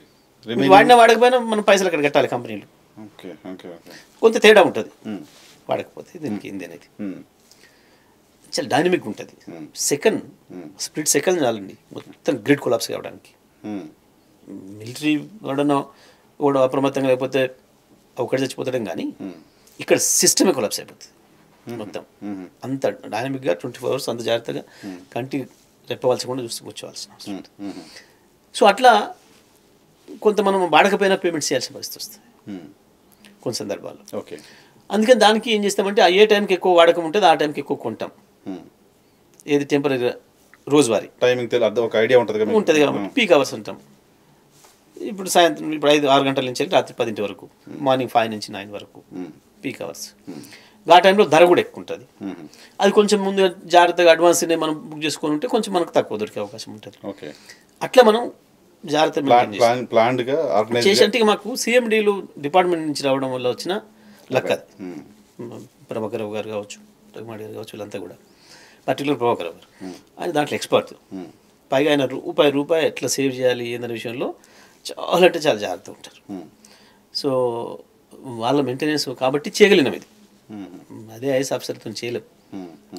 వాడినా వాడకపోయినా మనం పైసలు అక్కడ కట్టాలి కంపెనీలు. Okay okay okay. కొంత తేడా ఉంటుంది వాడకపోతే దీనికి ఏంది అనేది. చాలా డైనమిక్ ఉంటుంది. సెకండ్ స్ప్లిట్ సెకండ్ చాలండి మొత్తం గ్రిడ్ కొలాప్స్ కావడానికి. మిలిటరీ కూడా అప్రమత్తంగా లేకపోతే ఒకటి చచ్చిపోతాడం, కానీ ఇక్కడ సిస్టమే కొలాప్స్ అయిపోతుంది మొత్తం. అంత డైనమిక్గా 24 అవర్స్ అంత జాగ్రత్తగా కంటి రెప్పవలసకుండా చూస్తూ కూర్చోవాల్సిన అవసరం. సో అట్లా కొంత మనం వాడకపోయినా పేమెంట్స్ చేయాల్సిన పరిస్థితి వస్తుంది కొన్ని సందర్భాల్లో. ఓకే. అందుకని దానికి ఏం చేస్తామంటే ఏ టైంకి ఎక్కువ వాడకం ఉంటుంది ఆ టైంకి ఎక్కువ కొంటాం. ఏది టెంపరీ రోజువారీ టైమింగ్ ఒక ఐడియా ఉంటుంది కాబట్టి పీక్ అవర్స్ అంటాం. ఇప్పుడు సాయంత్రం ఇప్పుడు 5-6 గంటల నుంచి రాత్రి 10 వరకు, మార్నింగ్ 5 నుంచి 9 వరకు పీక్ అవర్స్. ఆ టైంలో ధర కూడా ఎక్కువ ఉంటుంది. అది కొంచెం ముందు జాగ్రత్తగా అడ్వాన్స్నే మనం బుక్ చేసుకొని ఉంటే కొంచెం మనకు తక్కువ దొరికే అవకాశం ఉంటుంది. అట్లా మనం జాగ్రత్త చేసి అంటే మాకు సిఎండీలు డిపార్ట్మెంట్ నుంచి రావడం వల్ల వచ్చిన లక్ అది. ప్రభాకర్ గారు కావచ్చు, రఘుమాడి గారు కావచ్చు, వీళ్ళంతా కూడా పర్టికులర్ ప్రభాకర్ గారు ఆయన దాంట్లో ఎక్స్పర్ట్. పైగా ఆయన రూపాయి ఎట్లా సేవ్ చేయాలి అనే విషయంలో చాలా అంటే చాలా జాగ్రత్తగా ఉంటారు. సో వాళ్ళ మెయింటెనెన్స్ కాబట్టి చేయగలిగినాం ఇది. అదే ఐఎస్ ఆఫీసర్తో చేయలేం,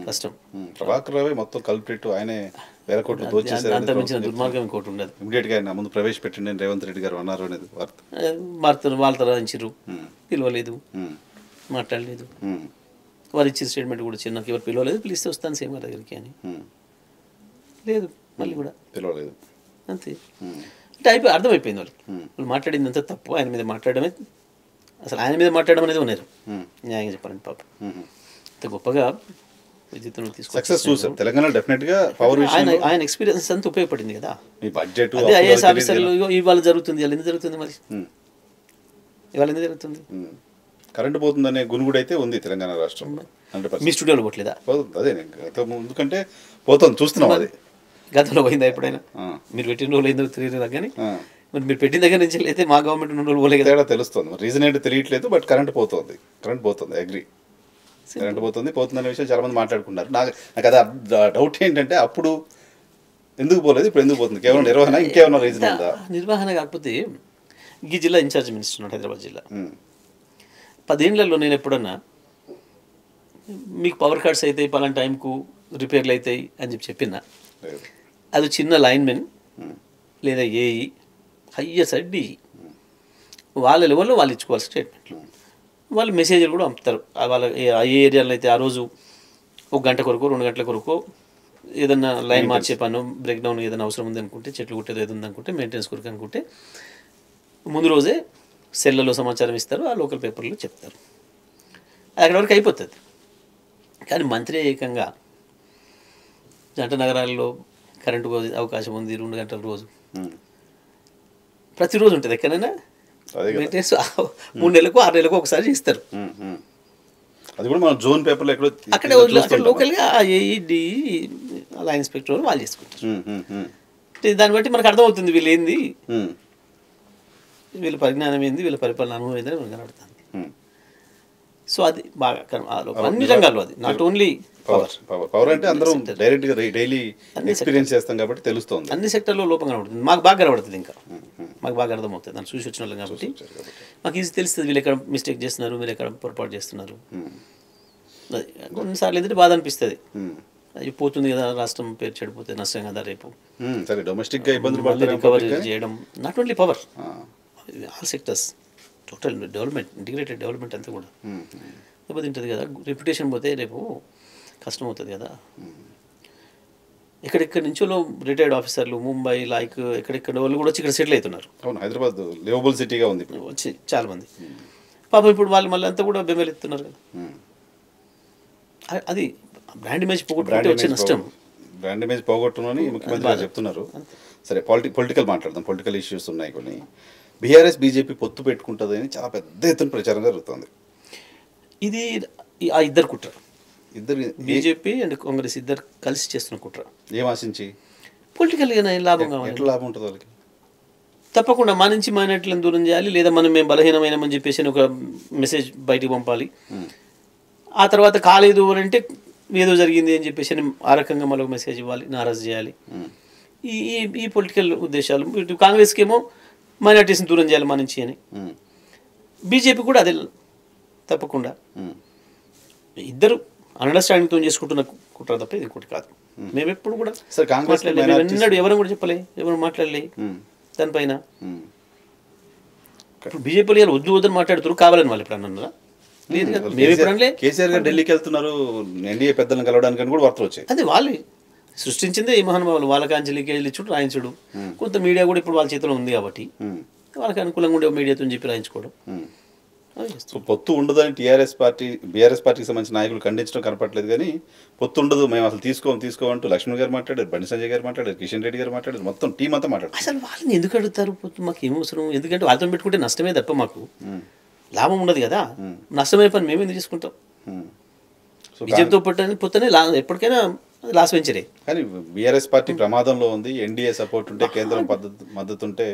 కష్టం. ప్రభాకర్ రావు మొత్తం కల్ప్రిట్, ఆయనే వేల కోట్లు దోచేశారు. అంత మించిన దుర్మార్గం ఇంకోటి ఉండదు. ఇమీడియట్గా ఆయన ముందు ప్రవేశపెట్టిండి రేవంత్ రెడ్డి గారు అన్నారు అనేది వార్త వాళ్ళతో రాయించారు, పిలవలేదు, మాట్లాడలేదు. వారు ఇచ్చిన స్టేట్మెంట్ కూడా చిన్న, నాకు ఎవరు పిలవలేదు, పిలిస్తే వస్తాను సేమ్ గారి దగ్గరికి అని. లేదు మళ్ళీ కూడా పిలవలేదు, అంతే. అంటే అర్థమైపోయింది వాళ్ళు మాట్లాడింది అంతా తప్పు. ఆయన మీద మాట్లాడమే, అసలు ఆయన మీద మాట్లాడడం అనేది ఉన్నారు న్యాయంగా చెప్పాలండి. పాప అంత గొప్పగా విద్యుత్తును తీసుకొచ్చి తెలంగాణ డెఫినెట్గా పవర్ ఆయన ఎక్స్పీరియన్స్ అంతా ఉపయోగపడింది కదా. బడ్జెట్ అదే ఐఏఎస్ ఆఫీసర్లు ఇవాళ జరుగుతుంది, ఇవాళ ఎందుకు జరుగుతుంది, మరి ఇవాళ ఎందుకు జరుగుతుంది? కరెంట్ పోతుందనే గునుగుడు అయితే ఉంది తెలంగాణ రాష్ట్రంలో. మీ స్టూడియోలో పోవట్లేదా? అదే ఎందుకంటే పోతుంది, చూస్తున్నాం. అది గతంలో పోయిందా ఎప్పుడైనా? మీరు పెట్టిన రోజులు ఎందుకు తెలియదు కానీ మరి మీరు పెట్టిన దగ్గర నుంచి అయితే మా గవర్నమెంట్ 2 రోజులు పోలే కదా, తెలుస్తుంది. రీజన్ ఏంటో తెలియట్లేదు, బట్ కరెంట్ పోతుంది, అగ్రి. కరెంట్ పోతుందనే విషయం చాలా మంది మాట్లాడుకున్నారు. నాకు అది డౌట్ ఏంటంటే అప్పుడు ఎందుకు పోలేదు, ఇప్పుడు ఎందుకు పోతుంది? కేవలం నిర్వహణ, ఇంకేమైనా రీజన్ ఉందా? నిర్వహణ కాకపోతే ఈ జిల్లా ఇన్ఛార్జ్ మినిస్టర్ ఉన్నాడు, హైదరాబాద్ జిల్లా. 10 ఏళ్లలో నేను ఎప్పుడన్నా మీకు పవర్ కట్స్ అవుతాయి, పలానా టైంకు రిపేర్లు అవుతాయి అని చెప్పినా, అది చిన్న లైన్మెన్ లేదా ఏఈ, హయ్యర్ సైడ్ డిఈ, వాళ్ళ లెవెల్లో వాళ్ళు ఇచ్చుకోవాలి స్టేట్మెంట్లు. వాళ్ళు మెసేజ్లు కూడా పంపుతారు. వాళ్ళ ఏ ఏరియాలో అయితే ఆ రోజు 1 గంట కొరకు 2 గంటల కొరకు ఏదన్నా లైన్ మార్చే పను, బ్రేక్ డౌన్ ఏదైనా అవసరం ఉంది అనుకుంటే, చెట్లు కుట్టేది ఏది ఉందనుకుంటే, మెయింటెనెన్స్ కొరకు అనుకుంటే ముందు రోజే సెల్లలో సమాచారం ఇస్తారు, ఆ లోకల్ పేపర్లో చెప్తారు. అక్కడి వరకు అయిపోతుంది. కానీ మంత్రి ఏకంగా జంట నగరాల్లో కరెంటు అవకాశం ఉంది 2 గంటల రోజు, ప్రతిరోజు ఉంటుంది ఎక్కడైనా మెయింటెనెన్స్ 3 నెలలకు 6 నెలలకు ఒకసారి చేస్తారు. అది కూడా మన జోన్ పేపర్లో అక్కడ లోకల్గా ఏఈడి అలా ఇన్స్పెక్టర్ వాళ్ళు చేసుకుంటారు. దాన్ని బట్టి మనకు అర్థమవుతుంది వీళ్ళు ఏంది, వీళ్ళ పరిజ్ఞానం ఏంది, వీళ్ళ పరిపాలన అనుభవం ఏందని మనకు కనబడుతుంది. సో అది బాగా అన్ని రంగాల్లో, అది నాట్ ఓన్లీ పవర్ అంటే అందరం డైరెక్ట్గా డైలీ ఎక్స్పీరియన్స్ చేస్తాం కాబట్టి తెలుస్తుంది. అన్ని సెక్టర్లో లోపం కనబడుతుంది, మాకు బాగా కనబడుతుంది, ఇంకా మాకు బాగా అర్థమవుతుంది దాన్ని చూసి వచ్చిన వాళ్ళం కాబట్టి మాకు ఈజీ తెలుస్తుంది వీళ్ళు ఎక్కడ మిస్టేక్ చేస్తున్నారు, వీళ్ళు ఎక్కడ పొరపాటు చేస్తున్నారు. అది కొన్నిసార్లు ఎదుటి బాధ అనిపిస్తుంది, అది పోతుంది కదా రాష్ట్రం పేరు చెడిపోతే నష్టం కదా రేపు. సరే డొమెస్టిక్గా ఇబ్బందులు రికవరీ చేయడం, not only power, all sectors, total development, integrated development అంతా కూడా దెబ్బతింటుంది కదా. రెప్యుటేషన్ పోతే రేపు కష్టం అవుతుంది కదా. ఎక్కడెక్కడి నుంచో రిటైర్డ్ ఆఫీసర్లు ముంబై లైక్ ఎక్కడెక్కడ వాళ్ళు కూడా వచ్చి ఇక్కడ సెటిల్ అవుతున్నారు. అవును, హైదరాబాద్ లివబుల్ సిటీగా ఉంది వచ్చి చాలామంది. పాపం ఇప్పుడు వాళ్ళు మళ్ళీ అంతా కూడా బెంబెలెత్తున్నారు కదా. అది బ్రాండ్ ఇమేజ్ పోగొట్టుకుంటే వచ్చే నష్టం. బ్రాండ్ ఇమేజ్ పోగొట్టునని ముఖ్యమంత్రి గారు చెప్తున్నారు. సరే పొలిటికల్ మాట్లాడదాం. పొలిటికల్ ఇష్యూస్ ఉన్నాయి కొన్ని. బీఆర్ఎస్ బీజేపీ పొత్తు పెట్టుకుంటుందని చాలా పెద్ద ఎత్తున ప్రచారం జరుగుతుంది. ఇది ఆ ఇద్దరు కుట్ర, ఇద్దరు బీజేపీ అండ్ కాంగ్రెస్ ఇద్దరు కలిసి చేస్తున్న కుట్ర. ఏం ఆశించి? పొలిటికల్గా లాభం కావాలి. ఎట్లా లాభం ఉంటుంది వాళ్ళకి? తప్పకుండా మా నుంచి మైనార్టీలను దూరం చేయాలి, లేదా మేము బలహీనమైనమని చెప్పేసి ఒక మెసేజ్ బయటికి పంపాలి. ఆ తర్వాత కాలేదు అని అంటే ఏదో జరిగింది అని చెప్పేసి ఆ రకంగా మళ్ళీ ఒక మెసేజ్ ఇవ్వాలి, నారాజు చేయాలి. ఈ పొలిటికల్ ఉద్దేశాలు. ఇటు కాంగ్రెస్కి ఏమో మైనార్టీస్ని దూరం చేయాలి మా నుంచి అని, బీజేపీ కూడా అదే తప్పకుండా. ఇద్దరు అండర్స్టాండింగ్తో చేసుకుంటున్న కుట్ర తప్ప ఇది ఇంకోటి కాదు. మేము ఎప్పుడు కూడా ఎన్నడూ ఎవరు కూడా చెప్పలే, ఎవరు మాట్లాడలే దానిపైన. ఇప్పుడు బీజేపీలో వద్దు వద్దని మాట్లాడుతారు కావాలని వాళ్ళు ఎప్పుడు అన్నారా? లేదు కదా. మేము ఎప్పుడు అనలే. కేసీఆర్ గారు ఢిల్లీకి వెళ్తున్నారు ఎన్డీఏ పెద్దలను కలవడానికి కూడా వార్తలు వచ్చాయి. అదే వాళ్ళు సృష్టించిందే ఈ మహానుభావులు. వాళ్ళకి అంజలికి వెళ్ళిచ్చుడు రాయించుడు, కొంత మీడియా కూడా ఇప్పుడు వాళ్ళ చేతిలో ఉంది కాబట్టి వాళ్ళకి అనుకూలంగా ఉండే మీడియాతో చెప్పి రాయించుకోవడం. సో పొత్తు ఉండదని బీఆర్ఎస్ పార్టీకి సంబంధించిన నాయకులు ఖండించడం కనపట్లేదు. కానీ పొత్తు ఉండదు, మేము అసలు తీసుకోమంటూ లక్ష్మణ్ గారు మాట్లాడారు, బండి సంజయ్ గారు మాట్లాడారు, కిషన్ రెడ్డి గారు మాట్లాడారు, మొత్తం టీం అంతా మాట్లాడారు. అసలు వాళ్ళని ఎందుకు అడుగుతారు పొత్తు? మాకు ఏం అవసరం? ఎందుకంటే వాళ్ళతో పెట్టుకుంటే నష్టమే తప్ప మాకు లాభం ఉండదు కదా. నష్టమే పని మేము ఎందుకు తీసుకుంటాం? బీజేపీతో పొత్తనే ఎప్పటికైనా లాస్ వెంచరే. కానీ బీఆర్ఎస్ పార్టీ ప్రమాదంలో ఉంది. ఎన్డీఏ సపోర్ట్ ఉంటే, కేంద్రం మద్దతు ఉంటే,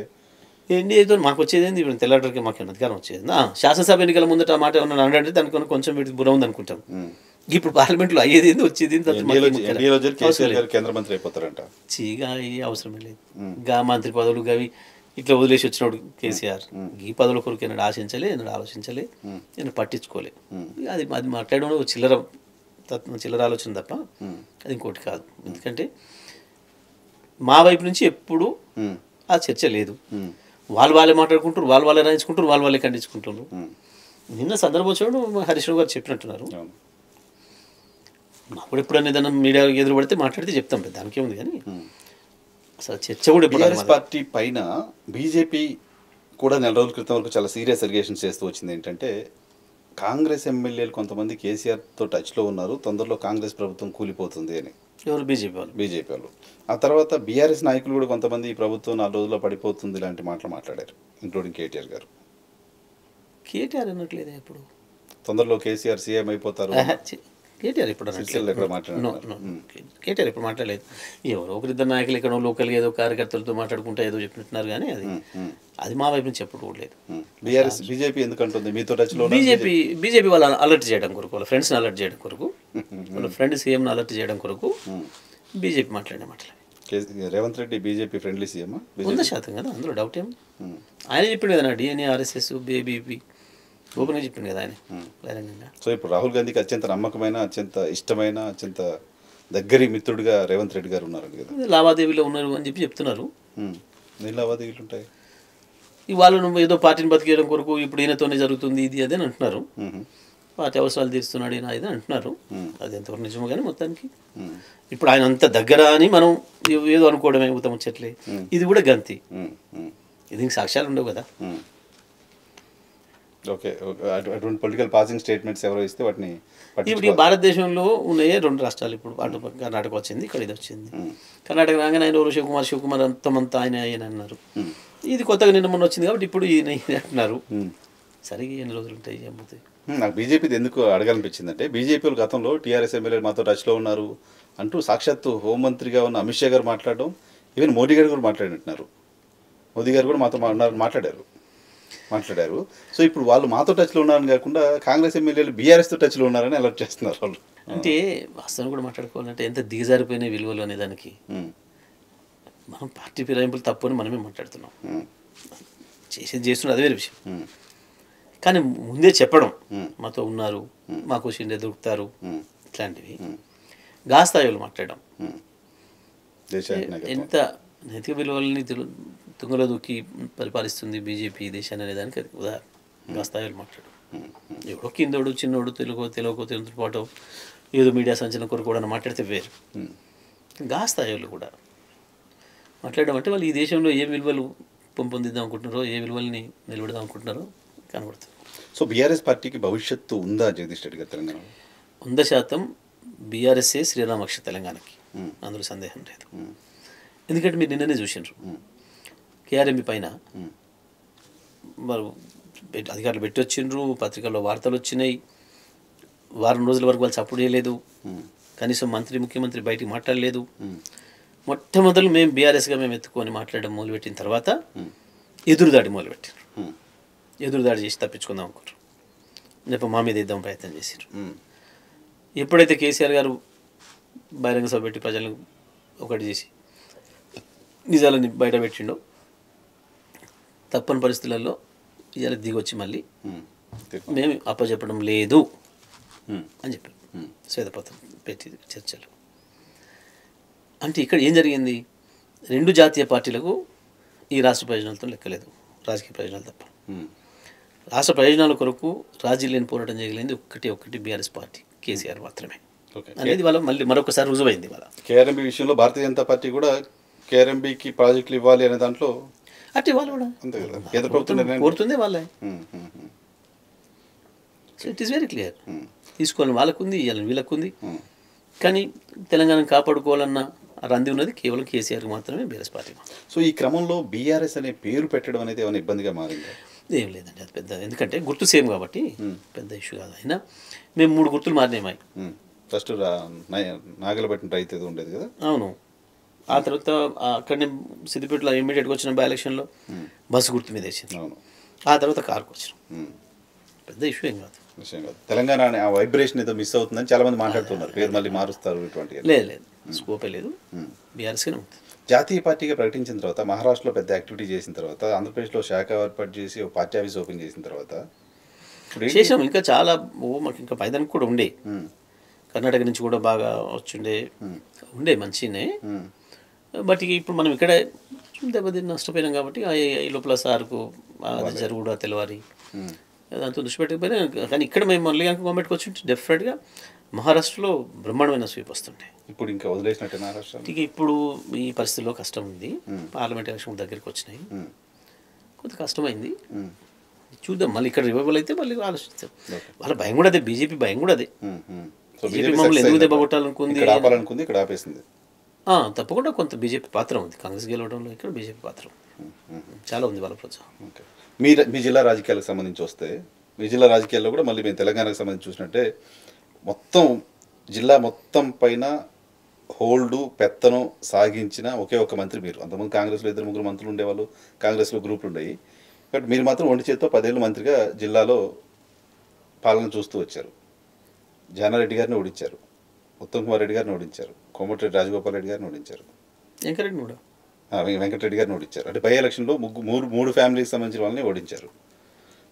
ఎన్డీఏతో మాకు వచ్చేది ఏంది? ఇప్పుడు తెల్లవారికి మాకు అధికారం వచ్చేది. శాసనసభ ఎన్నికల ముందట ఆ మాట ఏమన్నా అంటే దానికి కొంచెం వీటికి బుర ఉంది అనుకుంటాం. ఇప్పుడు పార్లమెంట్లో అయ్యేది ఏంది, వచ్చేది కేంద్ర మంత్రి అయిపోతారంట. చీగా అవసరమే లేదు. గా మంత్రి పదవులు గవి ఇట్లా వదిలేసి వచ్చినాడు కేసీఆర్. ఈ పదవుల కొరకు ఎన్నడూ ఆశించలే, ఎన్నడూ ఆలోచించలే, నేను పట్టించుకోలే. అది మాట్లాడడం చిల్లర ఆలోచన తప్ప అది ఇంకోటి కాదు. ఎందుకంటే మా వైపు నుంచి ఎప్పుడు ఆ చర్చ లేదు. వాళ్ళే మాట్లాడుకుంటారు, వాళ్ళే రాయించుకుంటారు, వాళ్ళే ఖండించుకుంటున్నారు. నిన్న సందర్భోత్సవం హరీష్ రావు గారు చెప్పినట్టున్నారు. అప్పుడు ఎప్పుడన్నా ఏదైనా మీడియా ఎదురు పడితే మాట్లాడితే చెప్తాం, దానికే ఉంది. కానీ అసలు చర్చ కూడా బీఆర్ఎస్ పార్టీ పైన బీజేపీ కూడా 4 రోజుల క్రితం వరకు చాలా సీరియస్ అలిగేషన్స్ చేస్తూ వచ్చింది. ఏంటంటే కాంగ్రెస్ ఎమ్మెల్యేలు కొంతమంది కేసీఆర్తో టచ్లో ఉన్నారు, తొందరలో కాంగ్రెస్ ప్రభుత్వం కూలిపోతుంది అని. ఎవరు? బీజేపీ వాళ్ళు. ఆ తర్వాత బీఆర్ఎస్ నాయకులు కూడా కొంతమంది ఈ ప్రభుత్వం 4 రోజుల్లో పడిపోతుంది ఇలాంటి మాటలు మాట్లాడారు, ఇంక్లూడింగ్ కేటీఆర్ గారు. కేటీఆర్ అనట్లేదే ఇప్పుడు తొందరలో కేసీఆర్ సీఎం అయిపోతారు. కేటీఆర్ ఇప్పుడు కేటీఆర్ ఇప్పుడు మాట్లాడలేదు. ఎవరో ఒకరిద్దరు నాయకులు ఇక్కడ లోకల్గా ఏదో కార్యకర్తలతో మాట్లాడుకుంటా ఏదో చెప్పినట్టున్నారు. కానీ అది మా వైపు నుంచి ఎప్పుడు కూడా లేదు. బీజేపీ ఎందుకంటుంది మీతో టచ్లో? బీజేపీ వాళ్ళని అలర్ట్ చేయడం కొరకు, వాళ్ళ ఫ్రెండ్స్ని అలర్ట్ చేయడం కొరకు, వాళ్ళ ఫ్రెండ్ సీఎంని అలర్ట్ చేయడం కొరకు బీజేపీ మాట్లాడే మాటలు. Revanth Reddy BJP friendly CM 100% కదా, అందులో డౌట్ ఏం. ఆయన చెప్పిండు కదా, డిఎన్ఏ ఆర్ఎస్ఎస్ బీబీపీ ఓపెన్గా చెప్పింది కదా ఆయన బహిరంగంగా. సో ఇప్పుడు రాహుల్ గాంధీకి అత్యంత నమ్మకమైన, అత్యంత ఇష్టమైన, అత్యంత దగ్గరి మిత్రుడిగా రేవంత్ రెడ్డి గారు ఉన్నారు కదా. లావాదేవీలో ఉన్నారు అని చెప్తున్నారు. లావాదేవీలు ఉంటాయి. వాళ్ళు ఏదో పార్టీని బతికేయడం కొరకు ఇప్పుడు ఈయనతోనే జరుగుతుంది ఇది అదే అని అంటున్నారు. పార్టీ అవసరాలు తీరుస్తున్నాడు ఈయన ఇది అంటున్నారు. అది ఎంతవరకు నిజమో కానీ మొత్తానికి ఇప్పుడు ఆయన అంత దగ్గర అని మనం ఏదో అనుకోవడమే ఉత్తమచ్చట్లే. ఇది కూడా గంతి, ఇది సాక్ష్యాలు ఉండవు కదా. ఓకే. అటువంటి పొలిటికల్ పాసింగ్ స్టేట్మెంట్స్ ఎవరో ఇస్తే వాటిని ఇప్పుడు ఈ భారతదేశంలో ఉన్నాయి 2 రాష్ట్రాలు. ఇప్పుడు అటు కర్ణాటక వచ్చింది, ఇక్కడ ఇది వచ్చింది. కర్ణాటక రాగానే ఆయన ఎవరు శివకుమార్ అంతమంతా ఆయన అన్నారు. ఇది కొత్తగా నిన్న మొన్న వచ్చింది కాబట్టి ఇప్పుడు ఈయన అంటున్నారు. సరిగ్గా ఎన్ని రోజులు ఉంటాయి అమ్ముతాయి. నాకు బీజేపీది ఎందుకు అడగాలనిపించింది అంటే, బీజేపీ వాళ్ళు గతంలో టీఆర్ఎస్ ఎమ్మెల్యేలు మాతో టచ్లో ఉన్నారు అంటూ సాక్షాత్తు హోంమంత్రిగా ఉన్న అమిత్ షా గారు మాట్లాడడం, ఈవెన్ మోడీ గారు కూడా మాట్లాడినట్టున్నారు. మోదీ గారు కూడా మాతో మాట్లాడారు. సో ఇప్పుడు వాళ్ళు మాతో టచ్లో ఉన్నారని కాకుండా కాంగ్రెస్ ఎమ్మెల్యేలు బీఆర్ఎస్తో టచ్లో ఉన్నారని అలర్ట్ చేస్తున్నారు వాళ్ళు. అంటే వాస్తవం కూడా మాట్లాడుకోవాలంటే ఎంత దిగజారిపోయిన విలువలు అనే దానికి మనం పార్టీ ఫిరాయింపులు తప్పు అని మనమే మాట్లాడుతున్నాం. చేస్తున్నది అదే వేరే విషయం. కానీ ముందే చెప్పడం మాతో ఉన్నారు, మాకు షిండే దొరుకుతారు, ఇట్లాంటివి స్థాయిలో మాట్లాడడం ఎంత నైతిక విలువలని తుంగలో దూకి పరిపాలిస్తుంది బీజేపీ దేశాన్ని అనేదానికి అది ఉదాహరణ. స్థాయిలో మాట్లాడడం ఎవడో కిందోడు చిన్నోడు తెలుగుతో పాటు ఏదో మీడియా సంచలనం కొరకు కూడా మాట్లాడితే వేరు. స్థాయిలో కూడా మాట్లాడడం అంటే వాళ్ళు ఈ దేశంలో ఏ విలువలు పెంపొందిద్దాం అనుకుంటున్నారో, ఏ విలువల్ని నిలబెడదాం అనుకుంటున్నారో కనబడుతుంది. సో బీఆర్ఎస్ పార్టీకి భవిష్యత్తు ఉందా జగదీష్ రెడ్డి గారు తెలంగాణలో? 100% బీఆర్ఎస్ఏ శ్రీరామక్ష తెలంగాణకి, అందులో సందేహం లేదు. ఎందుకంటే మీరు నిన్ననే చూసినారు కేఆర్ఎంబి పైన వారు అధికారులు పెట్టి వచ్చిండ్రు, పత్రికల్లో వార్తలు వచ్చినాయి. వారం రోజుల వరకు వాళ్ళు సపోర్ట్ చేయలేదు, కనీసం ముఖ్యమంత్రి బయటికి మాట్లాడలేదు. మొట్టమొదలు మేము బీఆర్ఎస్గా మేము ఎత్తుకొని మాట్లాడడం మొదలుపెట్టిన తర్వాత ఎదురుదాడి మొదలుపెట్టారు. ఎదురుదాడి చేసి తప్పించుకుందాం అనుకుంటారు, లేకపోతే మా మీద ఇద్దాం ప్రయత్నం చేశారు. ఎప్పుడైతే కేసీఆర్ గారు బహిరంగ సభ పెట్టి ప్రజలను ఒకటి చేసి నిజాలని బయట పెట్టిండో, తప్పని పరిస్థితులలో ఇవాళ దిగొచ్చి మళ్ళీ మేము అప్పచెప్పడం లేదు అని చెప్పారు శ్వేతపత్రం పెట్టి చర్చలు. అంటే ఇక్కడ ఏం జరిగింది? 2 జాతీయ పార్టీలకు ఈ రాష్ట్ర ప్రయోజనాలతో లెక్కలేదు, రాజకీయ ప్రయోజనాలు తప్ప. రాష్ట్ర ప్రయోజనాల కొరకు రాజీ లేని పోరాటం చేయగలిగింది ఒక్కటి బీఆర్ఎస్ పార్టీ, కేసీఆర్ మాత్రమే అనేది వాళ్ళ మళ్ళీ మరొకసారి రుజువైంది. వాళ్ళ కేఆర్ఎంబీ విషయంలో భారతీయ జనతా పార్టీ కూడా కేఆర్ఎంబీకి ప్రాజెక్టులు ఇవ్వాలి అనే దాంట్లో అంటే వాళ్ళు కూడా అంతే కదా, కేంద్ర ప్రభుత్వం కోరుతుంది వాళ్ళే. So it is very clear. తీసుకోవాలని వాళ్ళకుంది, ఇవ్వాలని వీళ్ళకుంది. కానీ తెలంగాణను కాపాడుకోవాలన్న రంది ఉన్నది కేవలం కేసీఆర్ మాత్రమే, బీఆర్ఎస్ పార్టీ. సో ఈ క్రమంలో బీఆర్ఎస్ అనే పేరు పెట్టడం అనేది ఏమైనా ఇబ్బందిగా మారింది? ఏం లేదండి, అది పెద్ద, ఎందుకంటే గుర్తు సేమ్ కాబట్టి పెద్ద ఇష్యూ కాదు. అయినా మేము 3 గుర్తులు మారినాయి. ఫస్ట్ నాగలబెట్టిన రైతు ఏదో ఉండేది కదా. అవును. ఆ తర్వాత అక్కడనే సిద్దిపేటలో ఇమీడియట్గా వచ్చిన బై ఎలక్షన్లో బస్సు గుర్తు మీద వేసింది. అవును. ఆ తర్వాత కారుకు వచ్చినాం. పెద్ద ఇష్యూ ఏం కాదు. తెలంగాణ ఆ వైబ్రేషన్ ఏదో మిస్ అవుతుందని చాలా మంది మాట్లాడుతున్నారు, పేరు మళ్ళీ మారుస్తారు ఇటువంటి. లేదు, స్కోపే లేదు, బీఆర్ఎస్గానే ఉంటుంది. జాతీయ పార్టీగా ప్రకటించిన తర్వాత, మహారాష్ట్రలో పెద్ద యాక్టివిటీ చేసిన తర్వాత, ఆంధ్రప్రదేశ్లో శాఖ ఏర్పాటు చేసి ఒక పార్టీ ఆఫీస్ ఓపెన్ చేసిన తర్వాత చేసాం. ఇంకా చాలా మాకు ఇంకా పైదానికి కూడా ఉండే, కర్ణాటక నుంచి కూడా బాగా ఉండే మంచినే. బట్ ఇప్పుడు మనం ఇక్కడ దెబ్బతిని నష్టపోయినాం కాబట్టి ఈ లోపల సార్కు అది జరుగుడా తెలవాలి, దాంతో దృష్టి పెట్టకపోయినా. కానీ ఇక్కడ మేము మళ్ళీ కనుక గవర్నమెంట్కి వచ్చి డెఫినెట్గా మహారాష్ట్రలో బ్రహ్మాండమైన స్వీప్ వస్తుండే. ఇప్పుడు ఇంకా వదిలేసినట్టే మహారాష్ట్ర. ఇక ఇప్పుడు ఈ పరిస్థితుల్లో కష్టం ఉంది, పార్లమెంట్ ఎలక్షన్ దగ్గరికి వచ్చినాయి, కొంత కష్టమైంది. చూద్దాం, మళ్ళీ ఇక్కడ రివైవల్ అయితే మళ్ళీ ఆలోచిస్తాం. వాళ్ళ భయం కూడా అదే, బీజేపీ భయం కూడా అదే. మమ్మల్ని ఎందుకు దెబ్బ కొట్టాలనుకుంది, ఇక్కడ ఆపేసింది. తప్పకుండా కొంత బీజేపీ పాత్ర ఉంది, కాంగ్రెస్ గెలవడంలో ఇక్కడ బీజేపీ పాత్ర చాలా ఉంది, వాళ్ళ ప్రోత్సాహం. మీ జిల్లా రాజకీయాలకు సంబంధించి వస్తే, మీ జిల్లా రాజకీయాల్లో కూడా మళ్ళీ మేము తెలంగాణకు సంబంధించి చూసినట్టే మొత్తం జిల్లా మొత్తం పైన హోల్డు పెత్తనం సాగించిన ఒకే ఒక మంత్రి మీరు. అంతకుముందు కాంగ్రెస్లో 2-3 మంత్రులు ఉండేవాళ్ళు, కాంగ్రెస్లో గ్రూపులు ఉండేవి. బట్ మీరు మాత్రం ఒంటి చేత్తో 10 ఏళ్ళు మంత్రిగా జిల్లాలో పాలన చూస్తూ వచ్చారు. జానారెడ్డి గారిని ఓడించారు, ఉత్తమ్ కుమార్ రెడ్డి గారిని ఓడించారు, కోమటిరెడ్డి రాజగోపాల్ రెడ్డి గారిని ఓడించారు, వెంకటరెడ్డి గారిని ఓడించారు. అంటే బై ఎలక్షన్లో 3 ఫ్యామిలీకి సంబంధించిన వాళ్ళని ఓడించారు.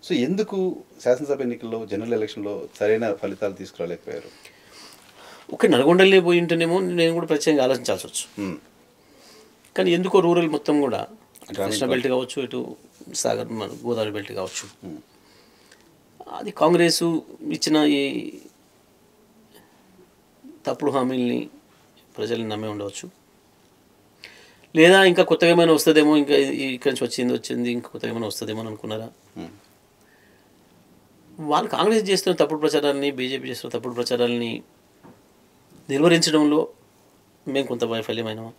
సో ఎందుకు శాసనసభ ఎన్నికల్లో, జనరల్ ఎలక్షన్లో సరైన ఫలితాలు తీసుకురాలేకపోయారు? ఒక నల్గొండలే పోయి ఉంటేనేమో నేను కూడా ప్రత్యేకంగా ఆలోచించాల్సి వచ్చు. కానీ ఎందుకో రూరల్ మొత్తం కూడా, కృష్ణా బెల్ట్ కావచ్చు, ఇటు సాగర్ గోదావరి బెల్ట్ కావచ్చు, అది కాంగ్రెస్ ఇచ్చిన ఈ తప్పుడు హామీల్ని ప్రజల్ని నమ్మే ఉండవచ్చు. లేదా ఇంకా కొత్తగా ఏమైనా వస్తుందేమో, ఇంకా ఇక్కడి నుంచి వచ్చింది ఇంకా కొత్తగా ఏమైనా వస్తుందేమో అనుకున్నారా? వాళ్ళు కాంగ్రెస్ చేస్తున్న తప్పుడు ప్రచారాన్ని, బీజేపీ చేస్తున్న తప్పుడు ప్రచారాలని నిర్వహించడంలో మేము కొంత వైఫల్యమైనాము.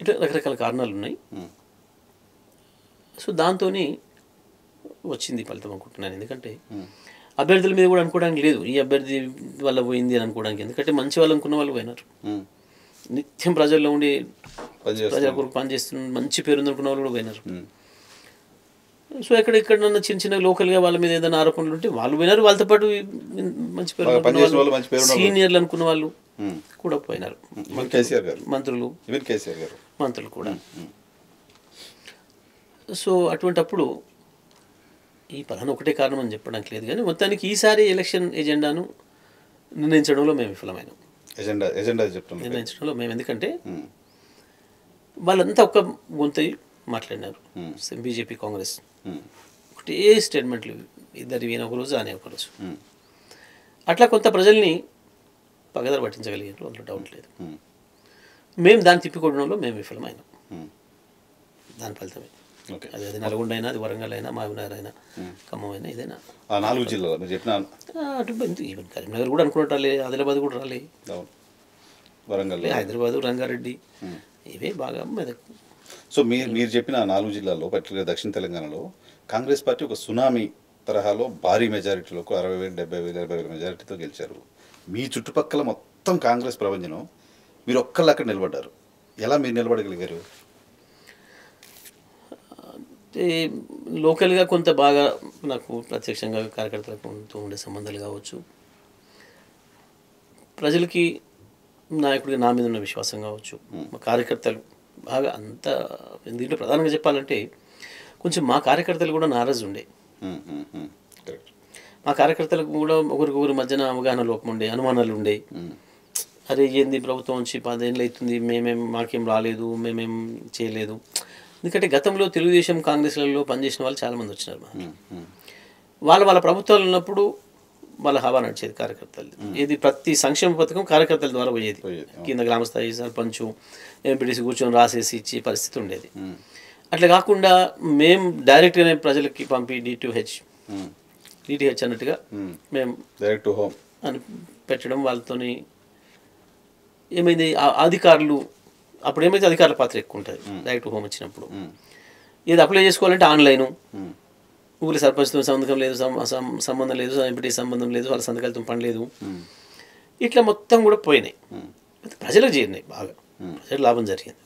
ఇట్లా రకరకాల కారణాలు ఉన్నాయి. సో దాంతో వచ్చింది ఫలితం అనుకుంటున్నాను. ఎందుకంటే అభ్యర్థుల మీద కూడా అనుకోవడానికి లేదు, ఈ అభ్యర్థి వల్ల పోయింది అని అనుకోవడానికి. ఎందుకంటే మంచి వాళ్ళు అనుకున్న వాళ్ళు పోయినారు. నిత్యం ప్రజల్లో ఉండి ప్రజల కొరకు పనిచేస్తున్న మంచి పేరు అనుకున్న వాళ్ళు కూడా పోయినారు. సో ఎక్కడెక్కడన్నా చిన్న చిన్న లోకల్గా వాళ్ళ మీద ఏదైనా ఆరోపణలు ఉంటే వాళ్ళు పోయినారు. వాళ్ళతో పాటు మంచి పేరు సీనియర్లు అనుకున్న వాళ్ళు కూడా పోయినారు. మంత్రులు కూడా. సో అటువంటప్పుడు ఈ పలానా ఒకటే కారణం అని చెప్పడానికి లేదు, కానీ మొత్తానికి ఈసారి ఎలక్షన్ ఎజెండాను నిర్ణయించడంలో మేము విఫలమైనాం. నిర్ణయించడంలో మేము, ఎందుకంటే వాళ్ళంతా ఒక్క గొంతు మాట్లాడినారు. బీజేపీ కాంగ్రెస్ ఒకటే స్టేట్మెంట్లు, ఇద్దరు ఈయన ఒకరోజు అనే ఒకరోజు. అట్లా కొంత ప్రజల్ని పగదర పట్టించగలిగారు, అందులో డౌట్ లేదు. మేము దాన్ని తిప్పికొట్టడంలో మేము విఫలమైనాం. దాని ఫలితమే అది నల్గొండ అయినా, అది వరంగల్ అయినా, మహబూబ్నగర్ అయినా, ఖమ్మం అయినా, ఏదైనా 4 జిల్లాలు చెప్పిన అటు ఈవెన్ కరీంనగర్ కూడా అనుకున్నట్టు రాలే, ఆదిలాబాద్ కూడా రాలే, వరంగల్, హైదరాబాద్, రంగారెడ్డి, ఇవే బాగా మెదక్. సో మీరు చెప్పిన 4 జిల్లాల్లో, పర్టికులర్ దక్షిణ తెలంగాణలో కాంగ్రెస్ పార్టీ ఒక సునామీ తరహాలో భారీ మెజారిటీలో 60,000, 70,000, 80,000 మెజారిటీతో గెలిచారు. మీ చుట్టుపక్కల మొత్తం కాంగ్రెస్ ప్రపంచం, మీరు ఒక్కళ్ళు అక్కడ నిలబడ్డారు. ఎలా మీరు నిలబడగలిగారు? లోకల్గా కొంత బాగా నాకు ప్రత్యక్షంగా కార్యకర్తలకు ఉండే సంబంధాలు కావచ్చు, ప్రజలకి నాయకుడిగా నా మీద ఉన్న విశ్వాసం కావచ్చు, మా కార్యకర్తలు బాగా అంత. దీంట్లో ప్రధానంగా చెప్పాలంటే కొంచెం మా కార్యకర్తలు కూడా నారాజు ఉండే. మా కార్యకర్తలకు కూడా ఒకరికొకరి మధ్యన అవగాహన లోపం ఉండే, అనుమానాలు ఉండే. అరే ఏంది ప్రభుత్వం వచ్చి 10 ఏళ్ళు అవుతుంది, మాకేం రాలేదు, మేమేం చేయలేదు. ఎందుకంటే గతంలో తెలుగుదేశం కాంగ్రెస్లలో పనిచేసిన వాళ్ళు చాలామంది వచ్చినారు. వాళ్ళ ప్రభుత్వాలు ఉన్నప్పుడు వాళ్ళ హవా నడిచేది కార్యకర్తలు. ఇది ప్రతి సంక్షేమ పథకం కార్యకర్తల ద్వారా పోయేది. కింద గ్రామస్థాయి సర్పంచ్, ఎంపీటీసీ కూర్చొని రాసేసి ఇచ్చే పరిస్థితి ఉండేది. అట్లా కాకుండా మేము డైరెక్ట్గానే ప్రజలకి పంపి డిటిహెచ్ అన్నట్టుగా మేము డైరెక్ట్ టు హోమ్ అని పెట్టడం. వాళ్ళతోని ఏమైంది, అధికారులు అప్పుడు ఏమైతే అధికారుల పాత్ర ఎక్కువ ఉంటుంది డైరెక్ట్ హోమ్ వచ్చినప్పుడు. ఏది అప్లై చేసుకోవాలంటే ఆన్లైను, ఊరి సర్పంచ్తో సంబంధం లేదు, సంబంధం లేదు, ఎంపీటీ సంబంధం లేదు, వాళ్ళ సంతకాలతో పని లేదు. ఇట్లా మొత్తం కూడా పోయినాయి, ప్రజలకు చేరినాయి, బాగా ప్రజలకు లాభం జరిగింది.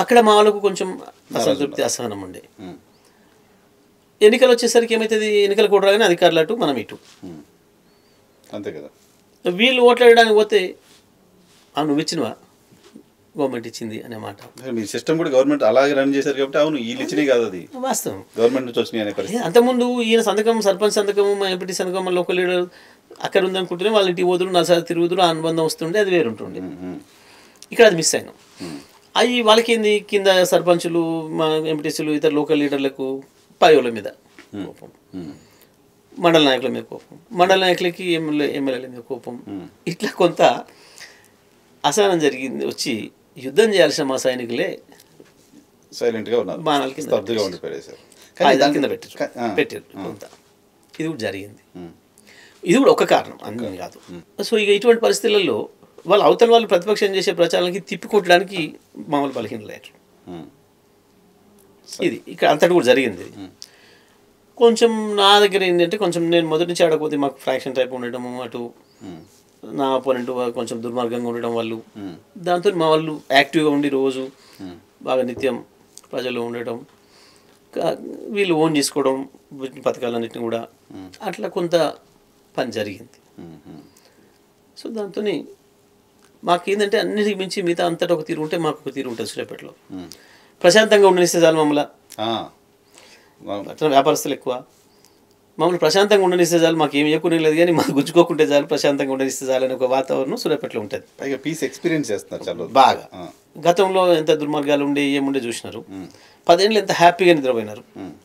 అక్కడ మా వాళ్ళకు కొంచెం అసంతృప్తి, అసహనం ఉండే. ఎన్నికలు వచ్చేసరికి ఏమవుతుంది, ఎన్నికలు కూడా రాగానే అధికారులు అటు, మనం ఇటు, అంతే కదా. వీళ్ళు ఓట్లాడడానికి పోతే నువ్వు ఇచ్చినవా, గవర్నమెంట్ ఇచ్చింది అనే మాట. మీ సిస్టమ్ కూడా గవర్నమెంట్ అలాగే రన్ చేశారు కాబట్టి అవును వీళ్ళు ఇచ్చినాయి కాదు, అది వాస్తవం, గవర్నమెంట్ నుంచి వచ్చినాయి అనే పరిస్థితి. అంతకుముందు ఈయన సంతకం, సర్పంచ్ సంతకం, ఎంపీటీ సంతకం, లోకల్ లీడర్ అక్కడ ఉందనుకుంటేనే వాళ్ళ ఇంటికి పోదురు, 4 సార్లు తిరుగుదురు, ఆ అనుబంధం వస్తుండే, అది వేరుంటుండే. ఇక్కడ అది మిస్ అయినాం. అవి వాళ్ళకి ఏంది, కింద సర్పంచులు, మా ఎంపీటీసీలు, ఇతర లోకల్ లీడర్లకు పయోల మీద కోపం, మండల నాయకుల మీద కోపం, మండల నాయకులకి ఎమ్మెల్యేల మీద కోపం. ఇట్లా కొంత అసహనం జరిగింది. వచ్చి యుద్ధం చేయాల్సిన మా సైనికులే సైలెంట్గా ఉన్నారు, బాణాల కింద పెట్టారు కొంత. ఇది కూడా జరిగింది. ఇది కూడా ఒక కారణం, అన్నీ కాదు. సో ఇక ఇటువంటి పరిస్థితులలో అవతల వాళ్ళు ప్రతిపక్షం చేసే ప్రచారానికి తిప్పికొట్టడానికి మామూలు బలహీనలేరు. ఇది ఇక్కడ అంతటి కూడా జరిగింది. కొంచెం నా దగ్గర ఏంటంటే, కొంచెం నేను మొదటి నుంచి ఆడకపోతే మాకు ఫ్రాక్షన్ టైప్ ఉండటము, అటు నా అపోనెంట్ కొంచెం దుర్మార్గంగా ఉండడం వాళ్ళు, దాంతో మా వాళ్ళు యాక్టివ్గా ఉండి రోజు బాగా నిత్యం ప్రజల్లో ఉండటం, వీళ్ళు ఓన్ చేసుకోవడం పథకాలన్నింటినీ కూడా, అట్లా కొంత పని జరిగింది. సో దాంతో మాకేంటంటే అన్నిటికి మించి మిగతా అంతటా ఒక తీరు ఉంటే మాకు ఒక తీరు ఉంటుంది. సూర్యాపేటలో ప్రశాంతంగా ఉండనిస్తే చాలు మమ్మల్ని. అట్లా వ్యాపారస్తులు ఎక్కువ, మమ్మల్ని ప్రశాంతంగా ఉండనిస్తే చాలు, మాకు ఏమి ఎక్కువ లేదు, కానీ మాకు గుంజుకోకుంటే చాలు, ప్రశాంతంగా ఉండనిస్తే చాలు అనే ఒక వాతావరణం సూర్యాపేటలో ఉంటుంది. పైగా పీస్ ఎక్స్పీరియన్స్ చేస్తున్నారు చాలా బాగా. గతంలో ఎంత దుర్మార్గాలు ఉండే, ఏముండే చూసినారు. 10 ఏళ్ళు ఎంత హ్యాపీగా నిద్రపోయినారు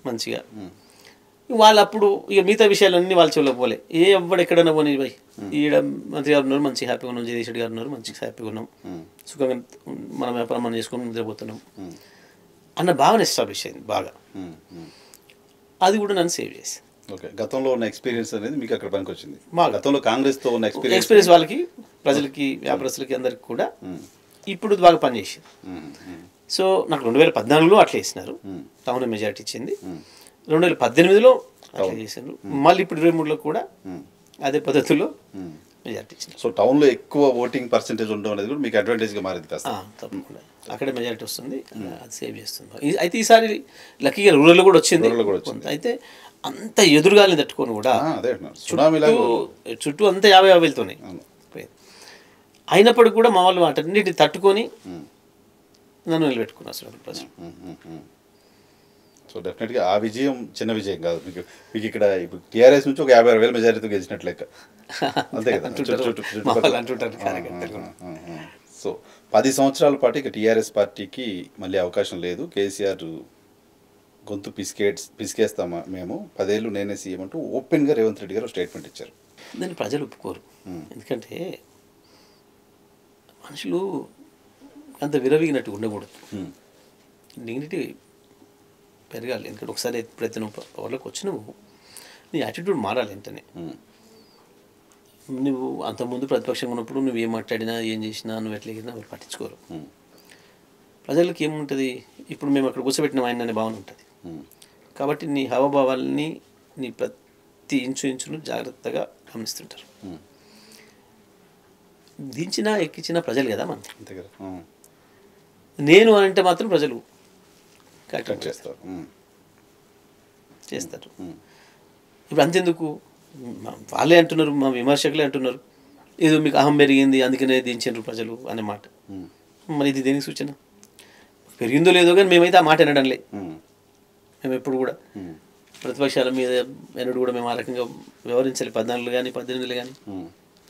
మంచిగా. వాళ్ళు అప్పుడు ఇక మిగతా విషయాలన్నీ వాళ్ళ చెవులకు పోలే. ఎవడు ఎక్కడన్నా పోనీ పోయి, ఈడ మంత్రి గారు ఉన్నారు, మంచిగా హ్యాపీగా ఉన్నాం, జగదీష్ రెడ్డి గారు ఉన్నారు, మంచిగా హ్యాపీగా ఉన్నాం, సుఖంగా మన వ్యాపారం మనం చేసుకొని నిద్రపోతున్నాం అన్న భావన ఎస్టాబ్లిష్ అయింది బాగా. అది కూడా నన్ను సేవ్ చేసింది. ఓకే, గతంలో ఉన్న ఎక్స్పీరియన్స్ అనేది మీకు అక్కడ పనికి వచ్చింది. మా గతంలో కాంగ్రెస్తో ఉన్న ఎక్స్పీరియన్స్ వాళ్ళకి, ప్రజలకి, వ్యాపారస్తులకి అందరికి కూడా ఇప్పుడు బాగా పనిచేసింది. సో నాకు 2014లో అట్లా వేసినారు, టౌన్ మెజారిటీ ఇచ్చింది. 2018లో అట్లా చేశారు, మళ్ళీ ఇప్పుడు 23లో కూడా అదే పద్ధతిలో మెజారిటీ ఇచ్చింది. సో టౌన్లో ఎక్కువ ఓటింగ్ పర్సెంటేజ్ ఉండడం అనేది కూడా మీకు అడ్వాంటేజ్గా మారింది కాస్త. తప్పకుండా అక్కడే మెజారిటీ వస్తుంది, అది సేవ్ చేస్తుంది. అయితే ఈసారి లక్కీగా రూరల్లో కూడా వచ్చింది. అయితే అంత ఎదురుగాలిని తట్టుకొని కూడా చుట్టూ అంతా 50-50తోనే అయినప్పటికీ కూడా మా వాళ్ళు వాటన్నిటిని తట్టుకొని నన్ను నిలబెట్టుకున్నారు అసలు ప్రజలు. సో డెఫినెట్గా ఆ విజయం చిన్న విజయం కాదు మీకు. మీకు ఇక్కడ ఇప్పుడు టీఆర్ఎస్ నుంచి ఒక 56,000 మెజారిటీతో గెలిచినట్లు లెక్క, అంతే కదా? సో 10 సంవత్సరాల పాటు ఇక టీఆర్ఎస్ పార్టీకి మళ్ళీ అవకాశం లేదు. కేసీఆర్ గొంతు పిసికేస్తామా మేము, 10 ఏళ్ళు నేనే సీఎం అంటూ ఓపెన్గా రేవంత్ రెడ్డి గారు స్టేట్మెంట్ ఇచ్చారు. దాన్ని ప్రజలు ఒప్పుకోరు. ఎందుకంటే మనుషులు అంత విరవీగినట్టు ఉండకూడదు, డిగ్నిటీ పెరగాలి. ఎందుకంటే ఒకసారి ఎప్పుడైతే నువ్వు పవర్లోకి వచ్చినావు నీ యాటిట్యూడ్ మారాలి వెంటనే. నువ్వు అంతకుముందు ప్రతిపక్షంగా ఉన్నప్పుడు నువ్వు ఏం మాట్లాడినా ఏం చేసినా నువ్వు ఎట్లా ఎగిరినా వాళ్ళు పట్టించుకోరు. ప్రజలకు ఏముంటుంది, ఇప్పుడు మేము అక్కడ కూర్చోబెట్టిన ఆయన అనే భావన ఉంటుంది. కాబట్టి నీ హావభావాలని, నీ ప్రతి ఇంచును జాగ్రత్తగా గమనిస్తుంటారు. దించినా ఎక్కించినా ప్రజలు కదా మనం. నేను అంటే మాత్రం ప్రజలు చేస్తారు. ఇప్పుడు అంతెందుకు, వాళ్ళే అంటున్నారు, మా విమర్శకులే అంటున్నారు, ఏదో మీకు అహం పెరిగింది అందుకనే దించారు ప్రజలు అనే మాట. మరి ఇది దేనికి సూచన? పెరిగిందో లేదో కానీ మేమైతే ఆ మాట వినడంలే. మేము ఎప్పుడు కూడా ప్రతిపక్షాల మీద ఎన్నడూ కూడా మేము ఆ రకంగా వ్యవహరించాలి. 14 కానీ 18 కానీ